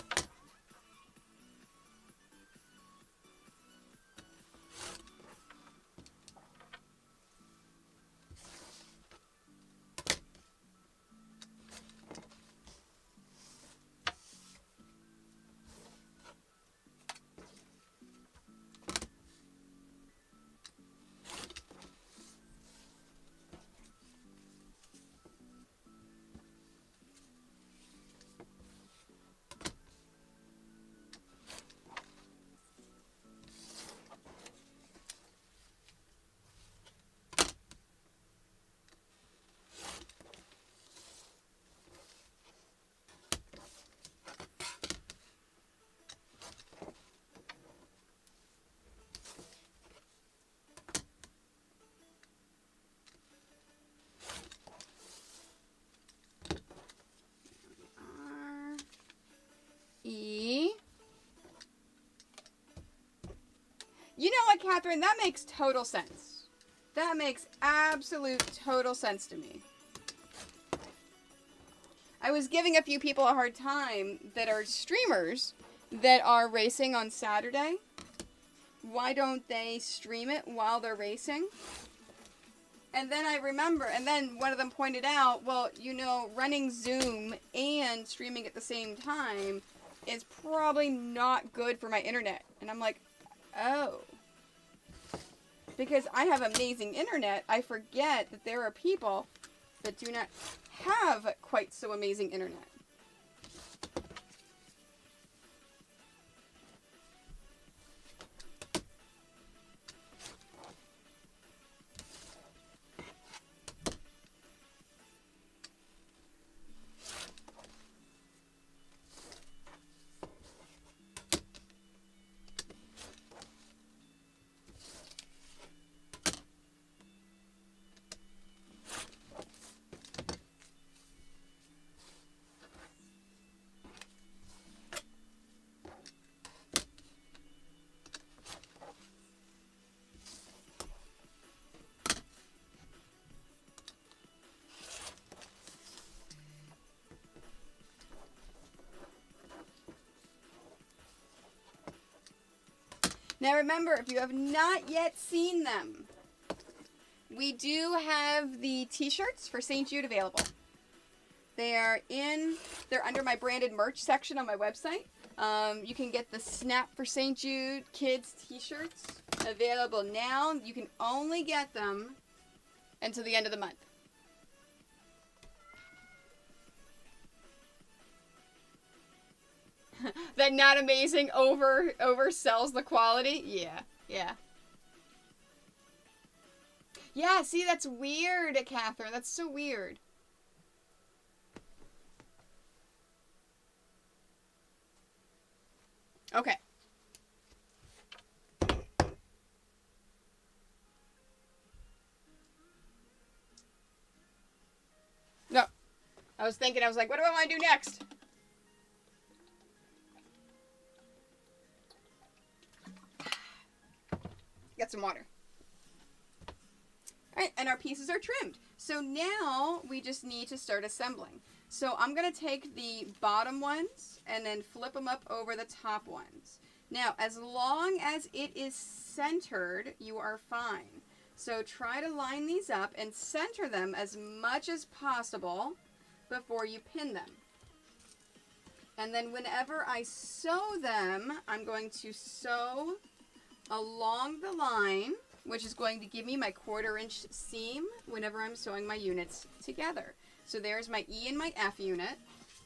E. You know what, Catherine? That makes total sense. That makes absolute total sense to me. I was giving a few people a hard time that are streamers that are racing on Saturday. Why don't they stream it while they're racing? And then I remember, and then one of them pointed out, well, you know, running Zoom and streaming at the same time is probably not good for my internet. And I'm like, oh. Because I have amazing internet, I forget that there are people that do not have quite so amazing internet. Now remember, if you have not yet seen them, we do have the t-shirts for St. Jude available. They're under my branded merch section on my website. You can get the Snap for St. Jude kids t-shirts available now. You can only get them until the end of the month. That Not Amazing oversells the quality? Yeah, yeah. Yeah, see, that's weird, Catherine. That's so weird. Okay. No. I was like, what do I want to do next? Get some water. All right, and our pieces are trimmed. So now we just need to start assembling. So I'm going to take the bottom ones and then flip them up over the top ones. Now, as long as it is centered, you are fine. So try to line these up and center them as much as possible before you pin them. And then whenever I sew them, I'm going to sew along the line, which is going to give me my 1/4 inch seam whenever I'm sewing my units together. So there's my E and my F unit.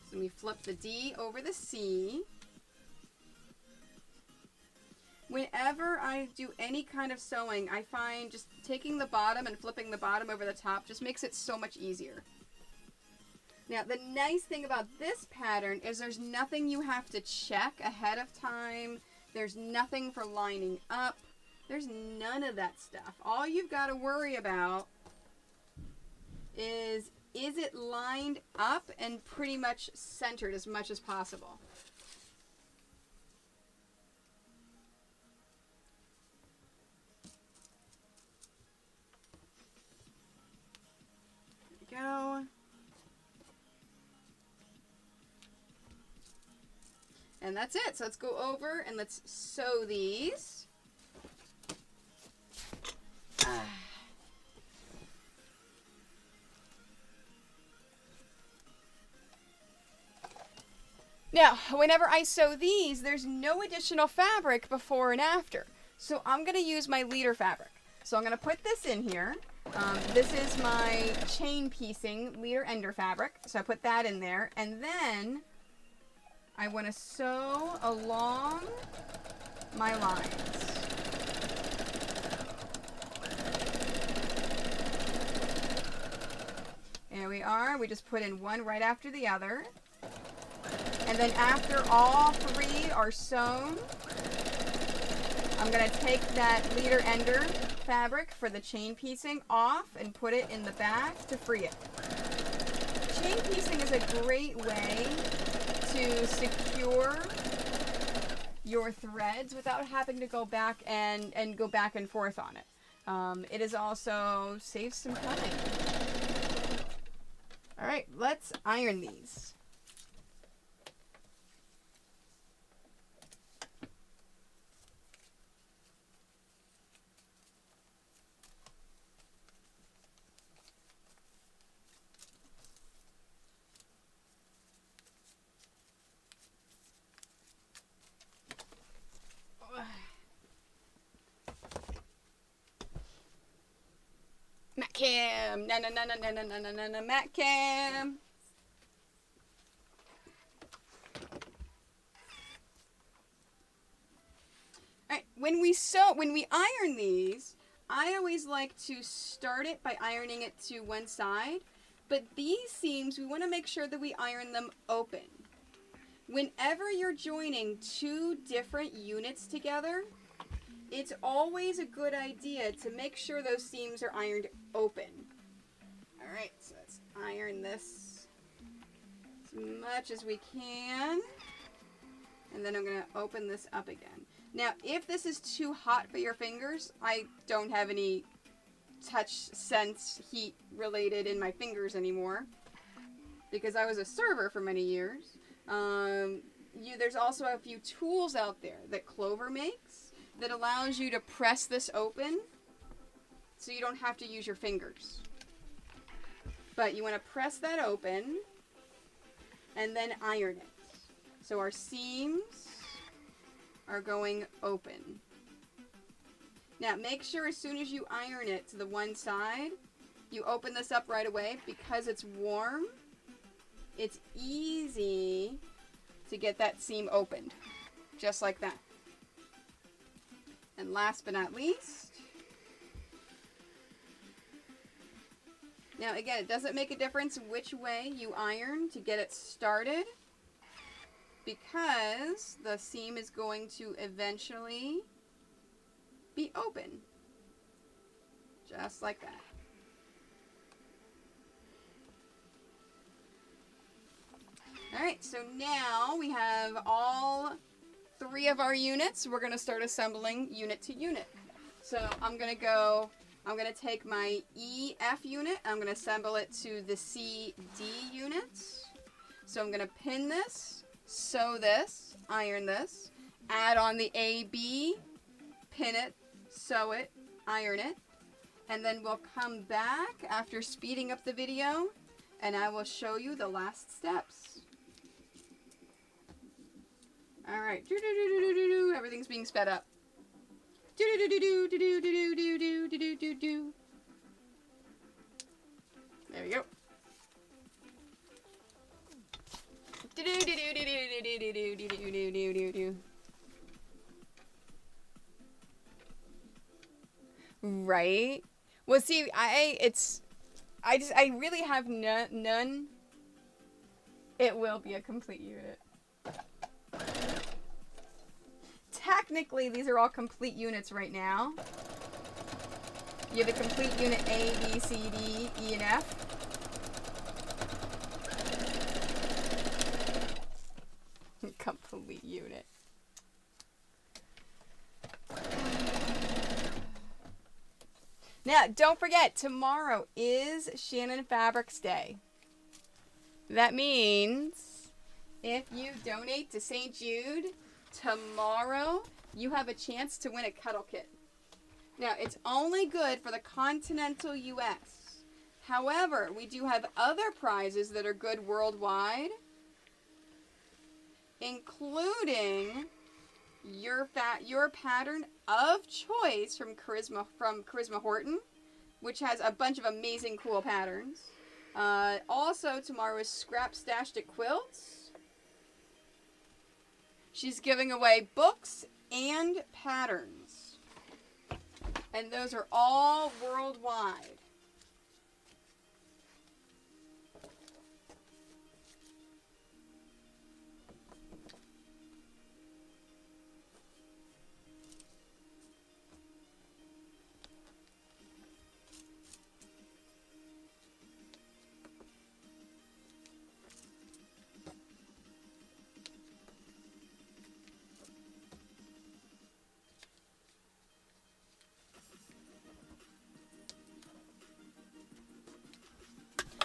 So let me flip the D over the C. Whenever I do any kind of sewing, I find just taking the bottom and flipping the bottom over the top just makes it so much easier. Now, the nice thing about this pattern is there's nothing you have to check ahead of time. There's nothing for lining up. There's none of that stuff. All you've got to worry about is it lined up and pretty much centered as much as possible. There we go. And that's it. So let's go over and let's sew these. Now, whenever I sew these, there's no additional fabric before and after. So I'm going to use my leader fabric. So I'm going to put this in here. This is my chain piecing leader ender fabric. So I put that in there. And then I want to sew along my lines. There we are. We just put in one right after the other. And then after all 3 are sewn, I'm going to take that leader ender fabric for the chain piecing off and put it in the back to free it. Chain piecing is a great way to secure your threads without having to go back and go back and forth on it. It is also saves some time. All right, let's iron these. Matt Cam, na Matt Cam. All right, when we iron these, I always like to start it by ironing it to one side, but these seams, we want to make sure that we iron them open. Whenever you're joining 2 different units together, it's always a good idea to make sure those seams are ironed open. All right, so let's iron this as much as we can. And then I'm going to open this up again. Now, if this is too hot for your fingers, I don't have any touch sense heat related in my fingers anymore because I was a server for many years. There's also a few tools out there that Clover makes that allows you to press this open so you don't have to use your fingers. But you want to press that open and then iron it. So our seams are going open. Now make sure as soon as you iron it to the one side, you open this up right away because it's warm. It's easy to get that seam opened, just like that. And last but not least, now again, it doesn't make a difference which way you iron to get it started because the seam is going to eventually be open, just like that. Alright, so now we have all 3 of our units. We're going to start assembling unit to unit. So I'm going to go I'm going to take my EF unit. I'm going to assemble it to the CD unit. So I'm going to pin this, sew this, iron this, add on the AB, pin it, sew it, iron it, and then we'll come back after speeding up the video and I will show you the last steps. Alright, everything's being sped up. There we go. Right? Well, see, I really have none. It will be a complete unit. Technically, these are all complete units right now. You have a complete unit A, B, C, D, E, and F. Complete unit. Now, don't forget, tomorrow is Shannon Fabrics Day. That means if you donate to St. Jude, tomorrow you have a chance to win a cuddle kit. Now, it's only good for the continental U.S. However, we do have other prizes that are good worldwide, including your pattern of choice from Charisma Horton, which has a bunch of amazing cool patterns. Also, tomorrow is Scrap Stashed at Quilts. She's giving away books and patterns. And those are all worldwide.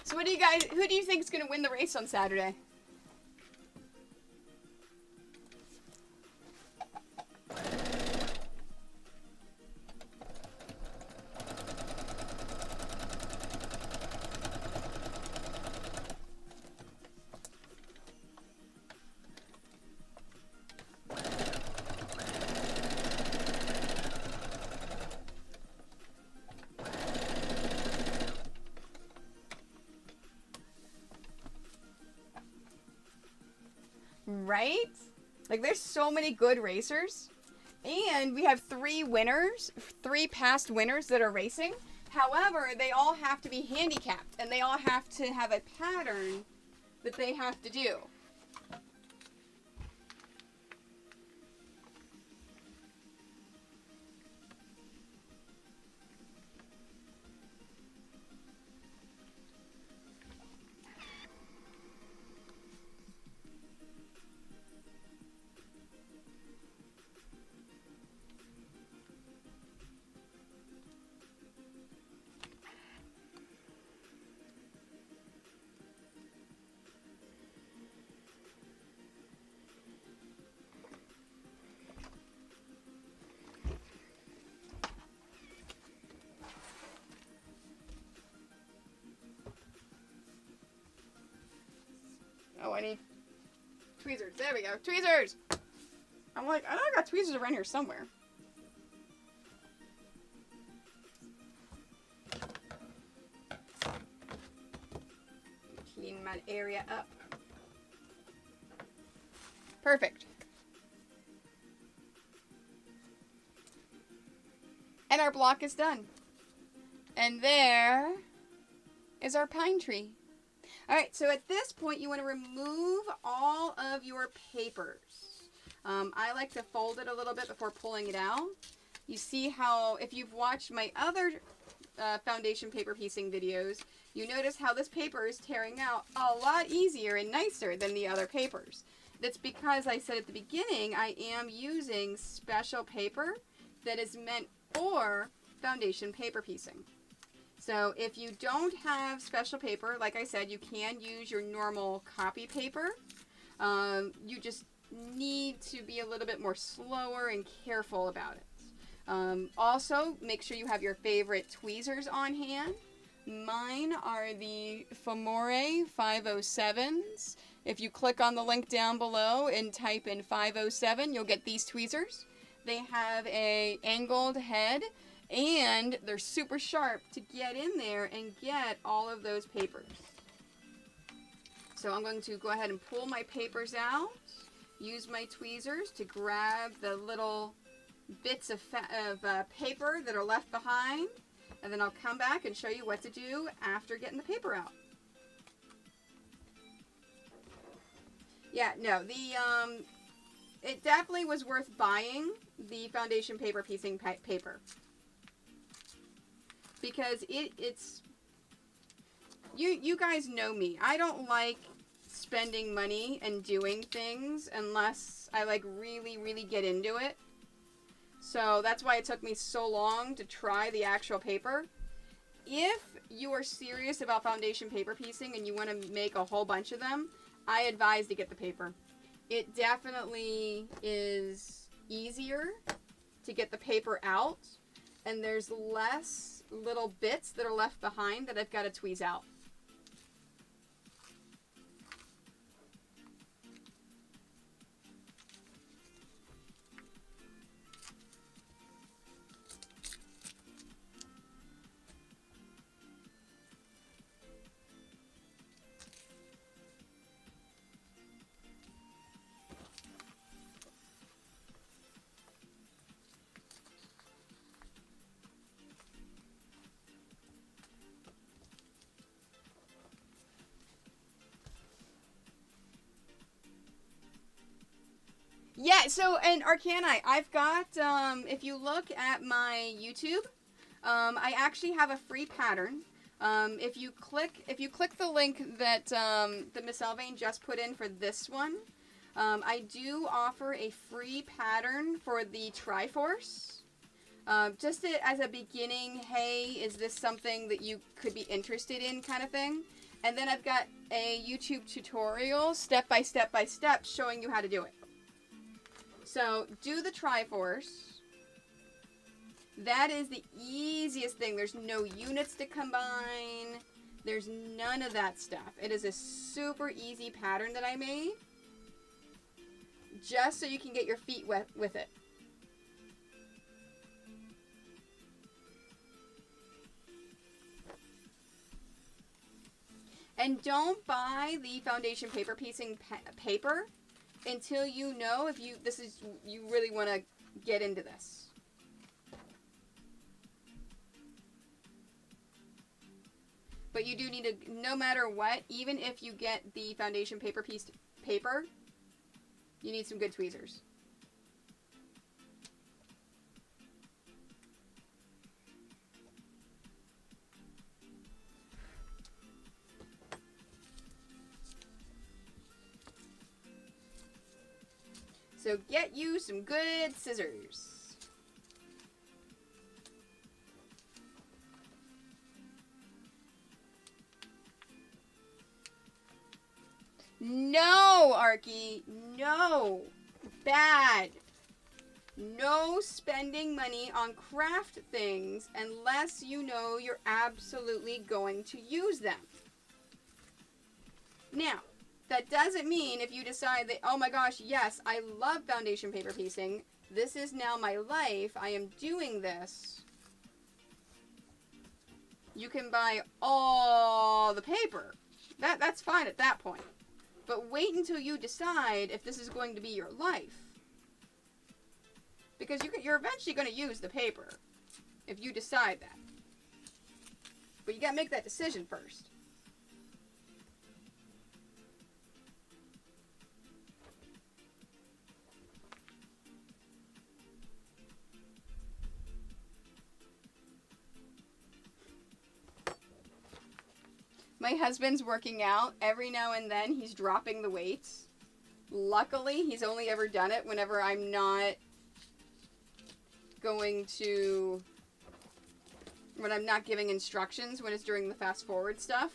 So who do you think is going to win the race on Saturday? Right? Like, there's so many good racers. And we have 3 past winners that are racing. However, they all have to be handicapped. And they all have to have a pattern that they have to do. Oh, I need tweezers. There we go. Tweezers! I'm like, I know I got tweezers around here somewhere. Clean my area up. Perfect. And our block is done. And there is our pine tree. Alright, so at this point you want to remove all of your papers. I like to fold it a little bit before pulling it out. You see how, if you've watched my other foundation paper piecing videos, you notice how this paper is tearing out a lot easier and nicer than the other papers. That's because I said at the beginning I am using special paper that is meant for foundation paper piecing. So if you don't have special paper, like I said, you can use your normal copy paper. You just need to be a little bit more slower and careful about it. Also, make sure you have your favorite tweezers on hand. Mine are the Famore 507s. If you click on the link down below and type in 507, you'll get these tweezers. They have a angled head and they're super sharp to get in there and get all of those papers. So I'm going to go ahead and pull my papers out, use my tweezers to grab the little bits of paper that are left behind, and then I'll come back and show you what to do after getting the paper out. Yeah, no, it definitely was worth buying the foundation paper piecing paper. Because it's, you guys know me. I don't like spending money and doing things unless I like really, really get into it. So that's why it took me so long to try the actual paper. If you are serious about foundation paper piecing and you want to make a whole bunch of them, I advise to get the paper. It definitely is easier to get the paper out, and there's less little bits that are left behind that I've got to tweeze out. Yeah, so, and Arcani, I've got, if you look at my YouTube, I actually have a free pattern. If you click the link that, that Miss Elvain just put in for this one, I do offer a free pattern for the Triforce. Just as a beginning, hey, is this something that you could be interested in kind of thing? And then I've got a YouTube tutorial, step by step by step, showing you how to do it. So, do the Triforce. That is the easiest thing. There's no units to combine. There's none of that stuff. It is a super easy pattern that I made, just so you can get your feet wet with it. And don't buy the foundation paper piecing paper until you know if you really want to get into this. But you do need to, no matter what, even if you get the foundation paper paper, you need some good tweezers. So get you some good scissors. No, Arky, no. Bad. No spending money on craft things unless you know you're absolutely going to use them. Now, that doesn't mean if you decide that, oh my gosh, yes, I love foundation paper piecing. This is now my life. I am doing this. You can buy all the paper. That's fine at that point. But wait until you decide if this is going to be your life. Because you're eventually going to use the paper if you decide that. But you got to make that decision first. My husband's working out. Every now and then he's dropping the weights. Luckily, he's only ever done it whenever I'm not going to when I'm not giving instructions when it's during the fast forward stuff.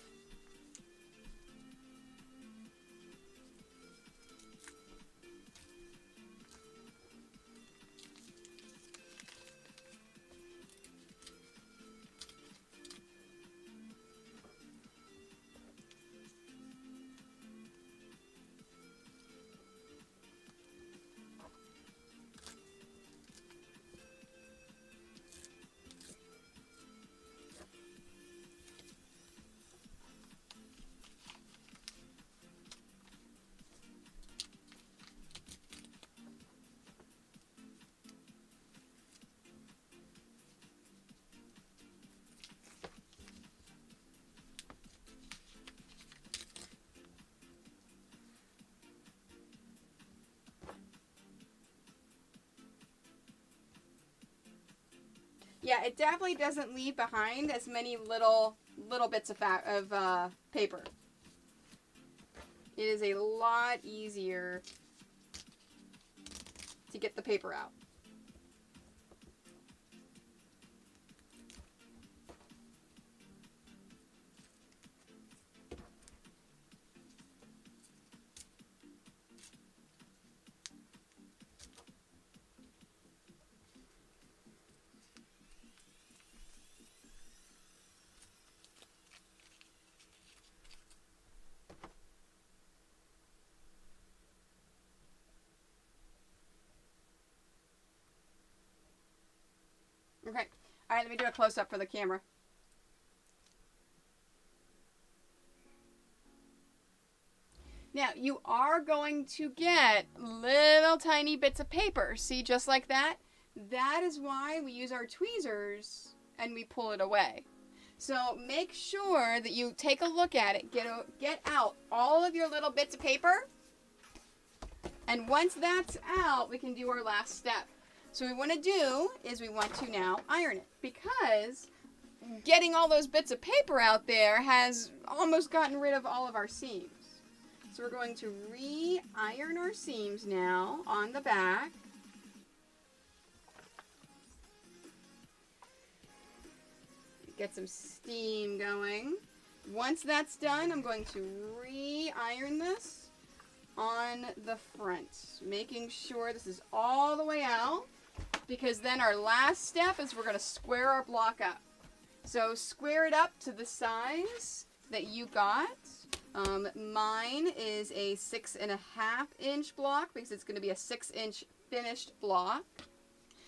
Yeah, it definitely doesn't leave behind as many little bits of paper. It is a lot easier to get the paper out. Okay. All right, let me do a close-up for the camera. Now, you are going to get little tiny bits of paper. See, just like that? That is why we use our tweezers and we pull it away. So make sure that you take a look at it, get out all of your little bits of paper. And once that's out, we can do our last step. So what we want to do is we want to now iron it, because getting all those bits of paper out there has almost gotten rid of all of our seams. So we're going to re-iron our seams now on the back. Get some steam going. Once that's done, I'm going to re-iron this on the front, making sure this is all the way out, because then our last step is we're going to square our block up. So square it up to the size that you got. Mine is a 6.5 inch block because it's going to be a 6-inch finished block.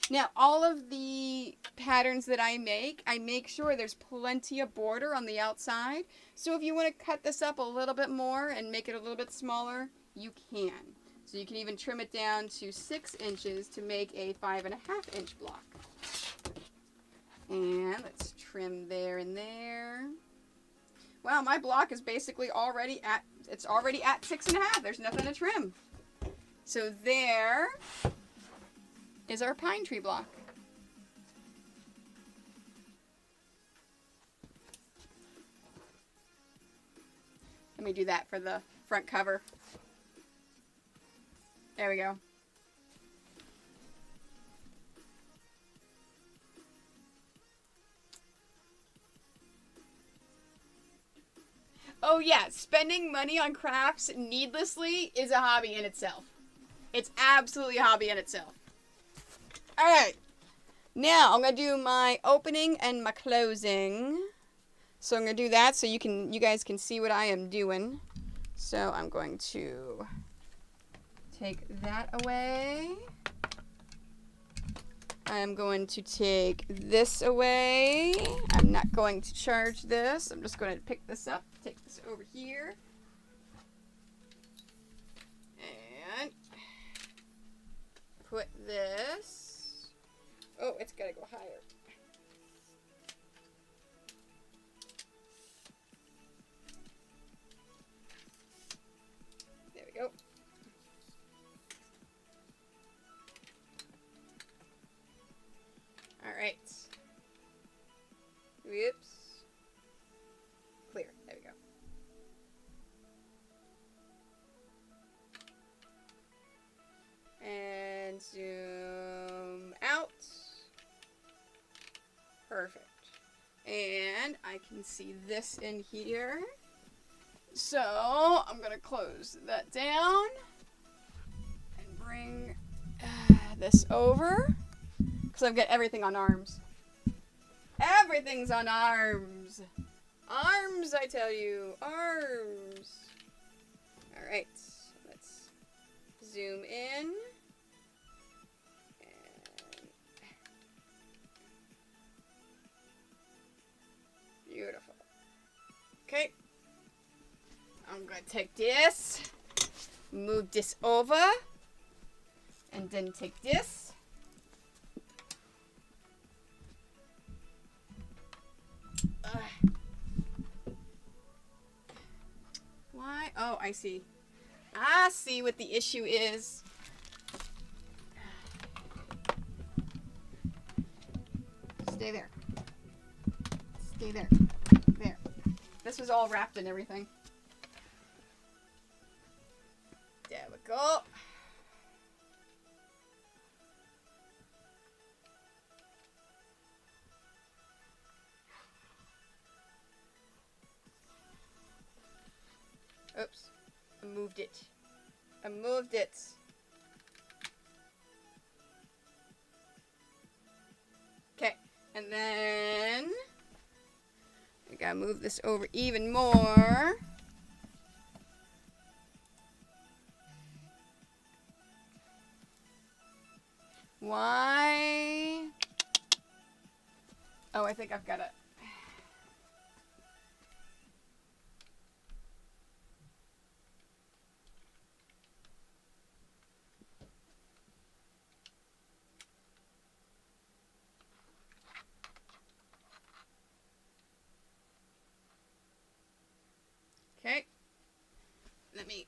Now, all of the patterns that I make sure there's plenty of border on the outside. So if you want to cut this up a little bit more and make it a little bit smaller, you can. So you can even trim it down to 6 inches to make a 5.5 inch block. And let's trim there and there. Wow, my block is basically already at 6.5. There's nothing to trim. So there is our pine tree block. Let me do that for the front cover. There we go. Oh yeah, spending money on crafts needlessly is a hobby in itself. It's absolutely a hobby in itself. Alright, now I'm going to do my opening and my closing. So I'm going to do that so you guys can see what I am doing. So I'm going to take that away. I'm going to take this away. I'm not going to charge this. I'm just going to pick this up, take this over here. And put this. Oh, it's got to go higher. There we go. All right. Whoops. Clear. There we go. And zoom out. Perfect. And I can see this in here. So I'm going to close that down and bring this over. Because I've got everything on arms. Everything's on arms. Arms, I tell you. Arms. Alright. Let's zoom in. Beautiful. Okay. I'm going to take this, move this over, and then take this. Why? Oh, I see. I see what the issue is. Stay there. Stay there. There. This was all wrapped in everything. There we go. Oops. I moved it. I moved it. Okay. And then I gotta move this over even more. Why? Oh, I think I've got it. Okay. Let me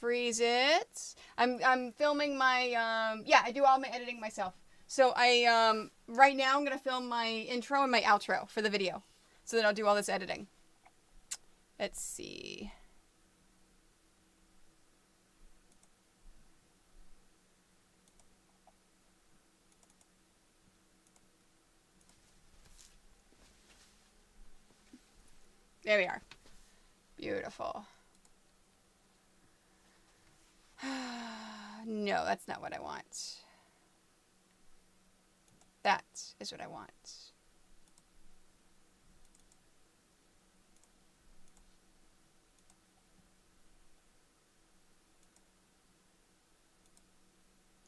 freeze it. I'm filming my yeah, I do all my editing myself. So I right now I'm gonna film my intro and my outro for the video. So then I'll do all this editing. Let's see. There we are. Beautiful. No, that's not what I want. That is what I want.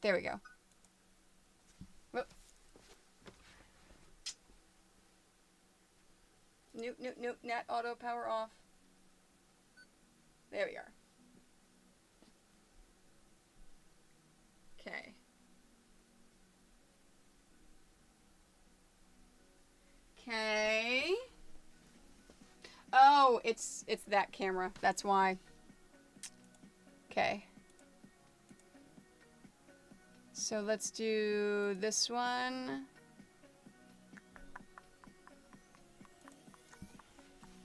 There we go. Whoop. Nope, nope, nope, not auto power off. There we are. Okay. Okay. Oh, it's that camera. That's why. Okay. So let's do this one.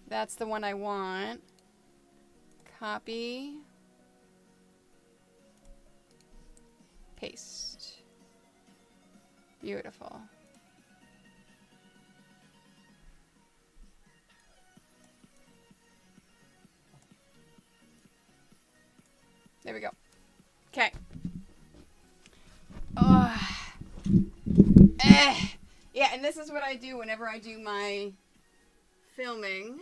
That's the one I want. Copy. Paste. Beautiful. There we go. Okay. Yeah, and this is what I do whenever I do my filming.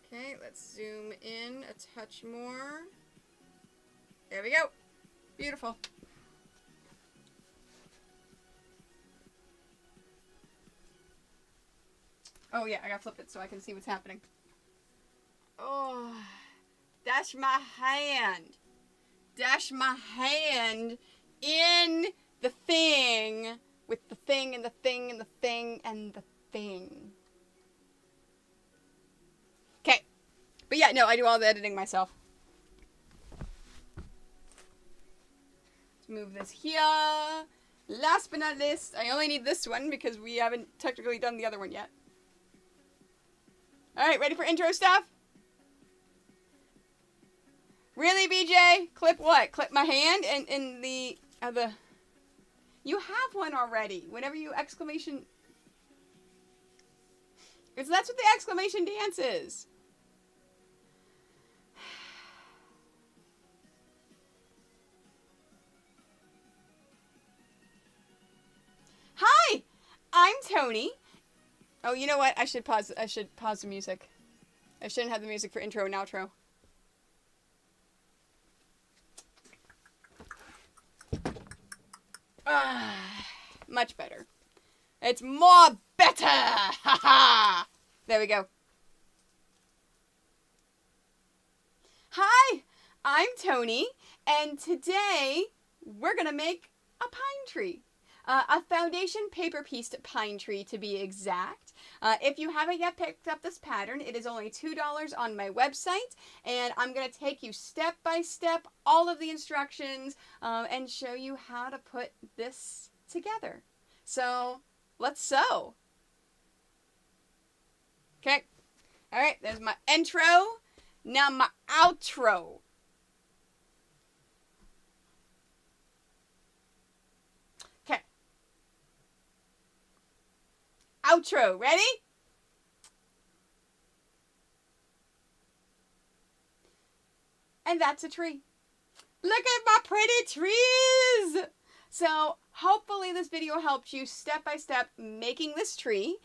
Okay, let's zoom in a touch more. There we go. Beautiful. Oh yeah, I gotta flip it so I can see what's happening. Oh, dash my hand. Dash my hand in the thing with the thing and the thing and the thing and the thing. Okay. But yeah, no, I do all the editing myself. Let's move this here. Last but not least, I only need this one because we haven't technically done the other one yet. Alright, ready for intro stuff? Really, BJ? Clip what? Clip my hand and in the You have one already. Whenever you exclamation... That's what the exclamation dance is. Hi, I'm Toni. Oh, you know what? I should pause the music. I shouldn't have the music for intro and outro. Much better. It's more better! Ha ha! There we go. Hi, I'm Toni, and today we're gonna make a pine tree. A foundation paper pieced pine tree, to be exact. If you haven't yet picked up this pattern, it is only $2 on my website, and I'm going to take you step by step, all of the instructions, and show you how to put this together. So, let's sew. Okay. All right, there's my intro. Now my outro. Outro. Ready? And that's a tree. Look at my pretty trees! So, hopefully this video helped you step by step making this tree.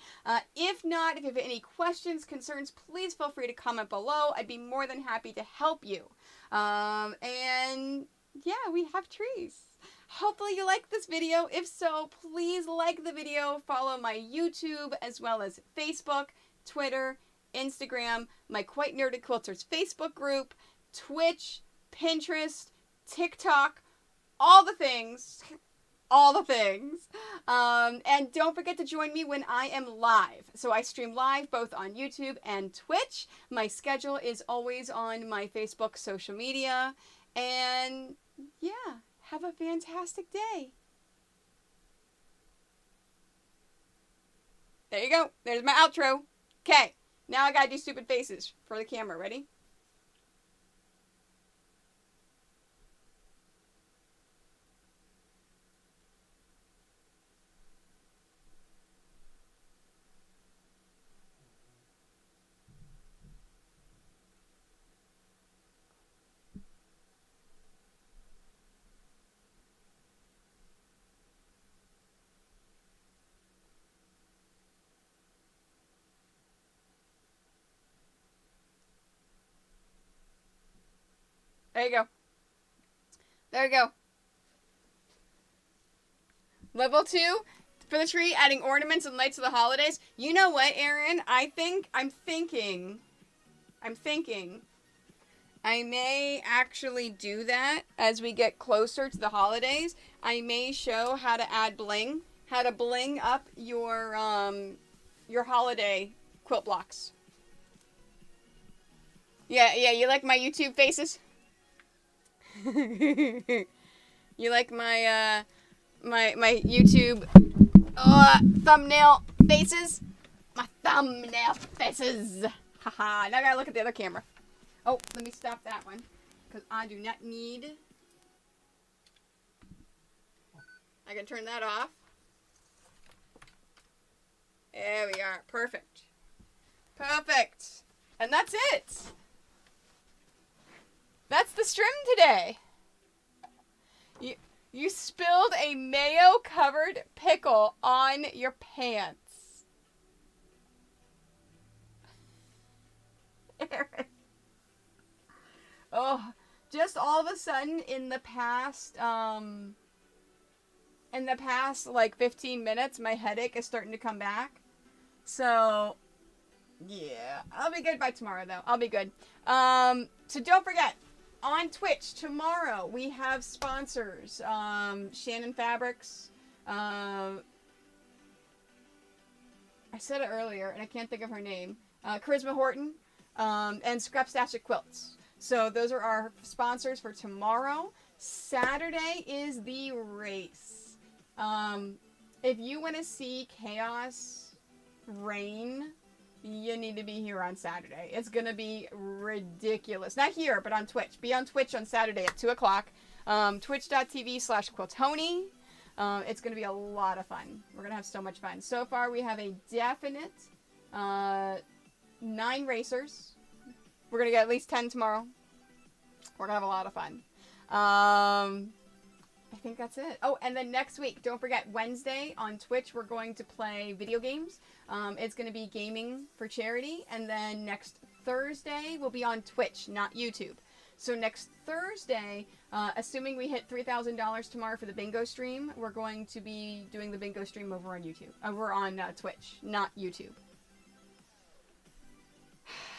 If not, if you have any questions, concerns, please feel free to comment below. I'd be more than happy to help you. And yeah, we have trees. Hopefully you like this video. If so, please like the video, follow my YouTube as well as Facebook, Twitter, Instagram, my Quite Nerded Quilters Facebook group, Twitch, Pinterest, TikTok, all the things. All the things. And don't forget to join me when I am live. So I stream live both on YouTube and Twitch. My schedule is always on my Facebook social media. And yeah. Have a fantastic day. There you go. There's my outro. Okay. Now I gotta do stupid faces for the camera. Ready? There you go. There you go. Level 2 for the tree, adding ornaments and lights of the holidays. You know what, Erin? I'm thinking I may actually do that as we get closer to the holidays. I may show how to add bling, how to bling up your holiday quilt blocks. Yeah, you like my YouTube faces? You like my my YouTube thumbnail faces? My thumbnail faces. Haha. Now I gotta look at the other camera. Oh, let me stop that one, because I do not need... I can turn that off. There we are. Perfect. Perfect. And that's it. That's the strim today. You spilled a mayo-covered pickle on your pants. Oh, just all of a sudden in the past like 15 minutes, my headache is starting to come back. So, yeah, I'll be good by tomorrow though. I'll be good. So don't forget, on Twitch tomorrow we have sponsors. Shannon Fabrics. I said it earlier and I can't think of her name. Charisma Horton. And Scrapstastic Quilts. So those are our sponsors for tomorrow. Saturday is the race. If you want to see chaos reign, you need to be here on Saturday. It's going to be ridiculous. Not here, but on Twitch. Be on Twitch on Saturday at 2 o'clock. Twitch.tv/Quiltoni. It's going to be a lot of fun. We're going to have so much fun. So far, we have a definite 9 racers. We're going to get at least 10 tomorrow. We're going to have a lot of fun. I think that's it. Oh, and then next week, don't forget, Wednesday on Twitch, we're going to play video games. It's going to be gaming for charity. And then next Thursday, we'll be on Twitch, not YouTube. So next Thursday, assuming we hit $3,000 tomorrow for the bingo stream, we're going to be doing the bingo stream over on YouTube. Over on Twitch, not YouTube.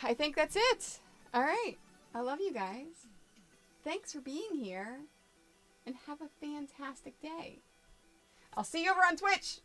I think that's it. All right. I love you guys. Thanks for being here. And have a fantastic day. I'll see you over on Twitch.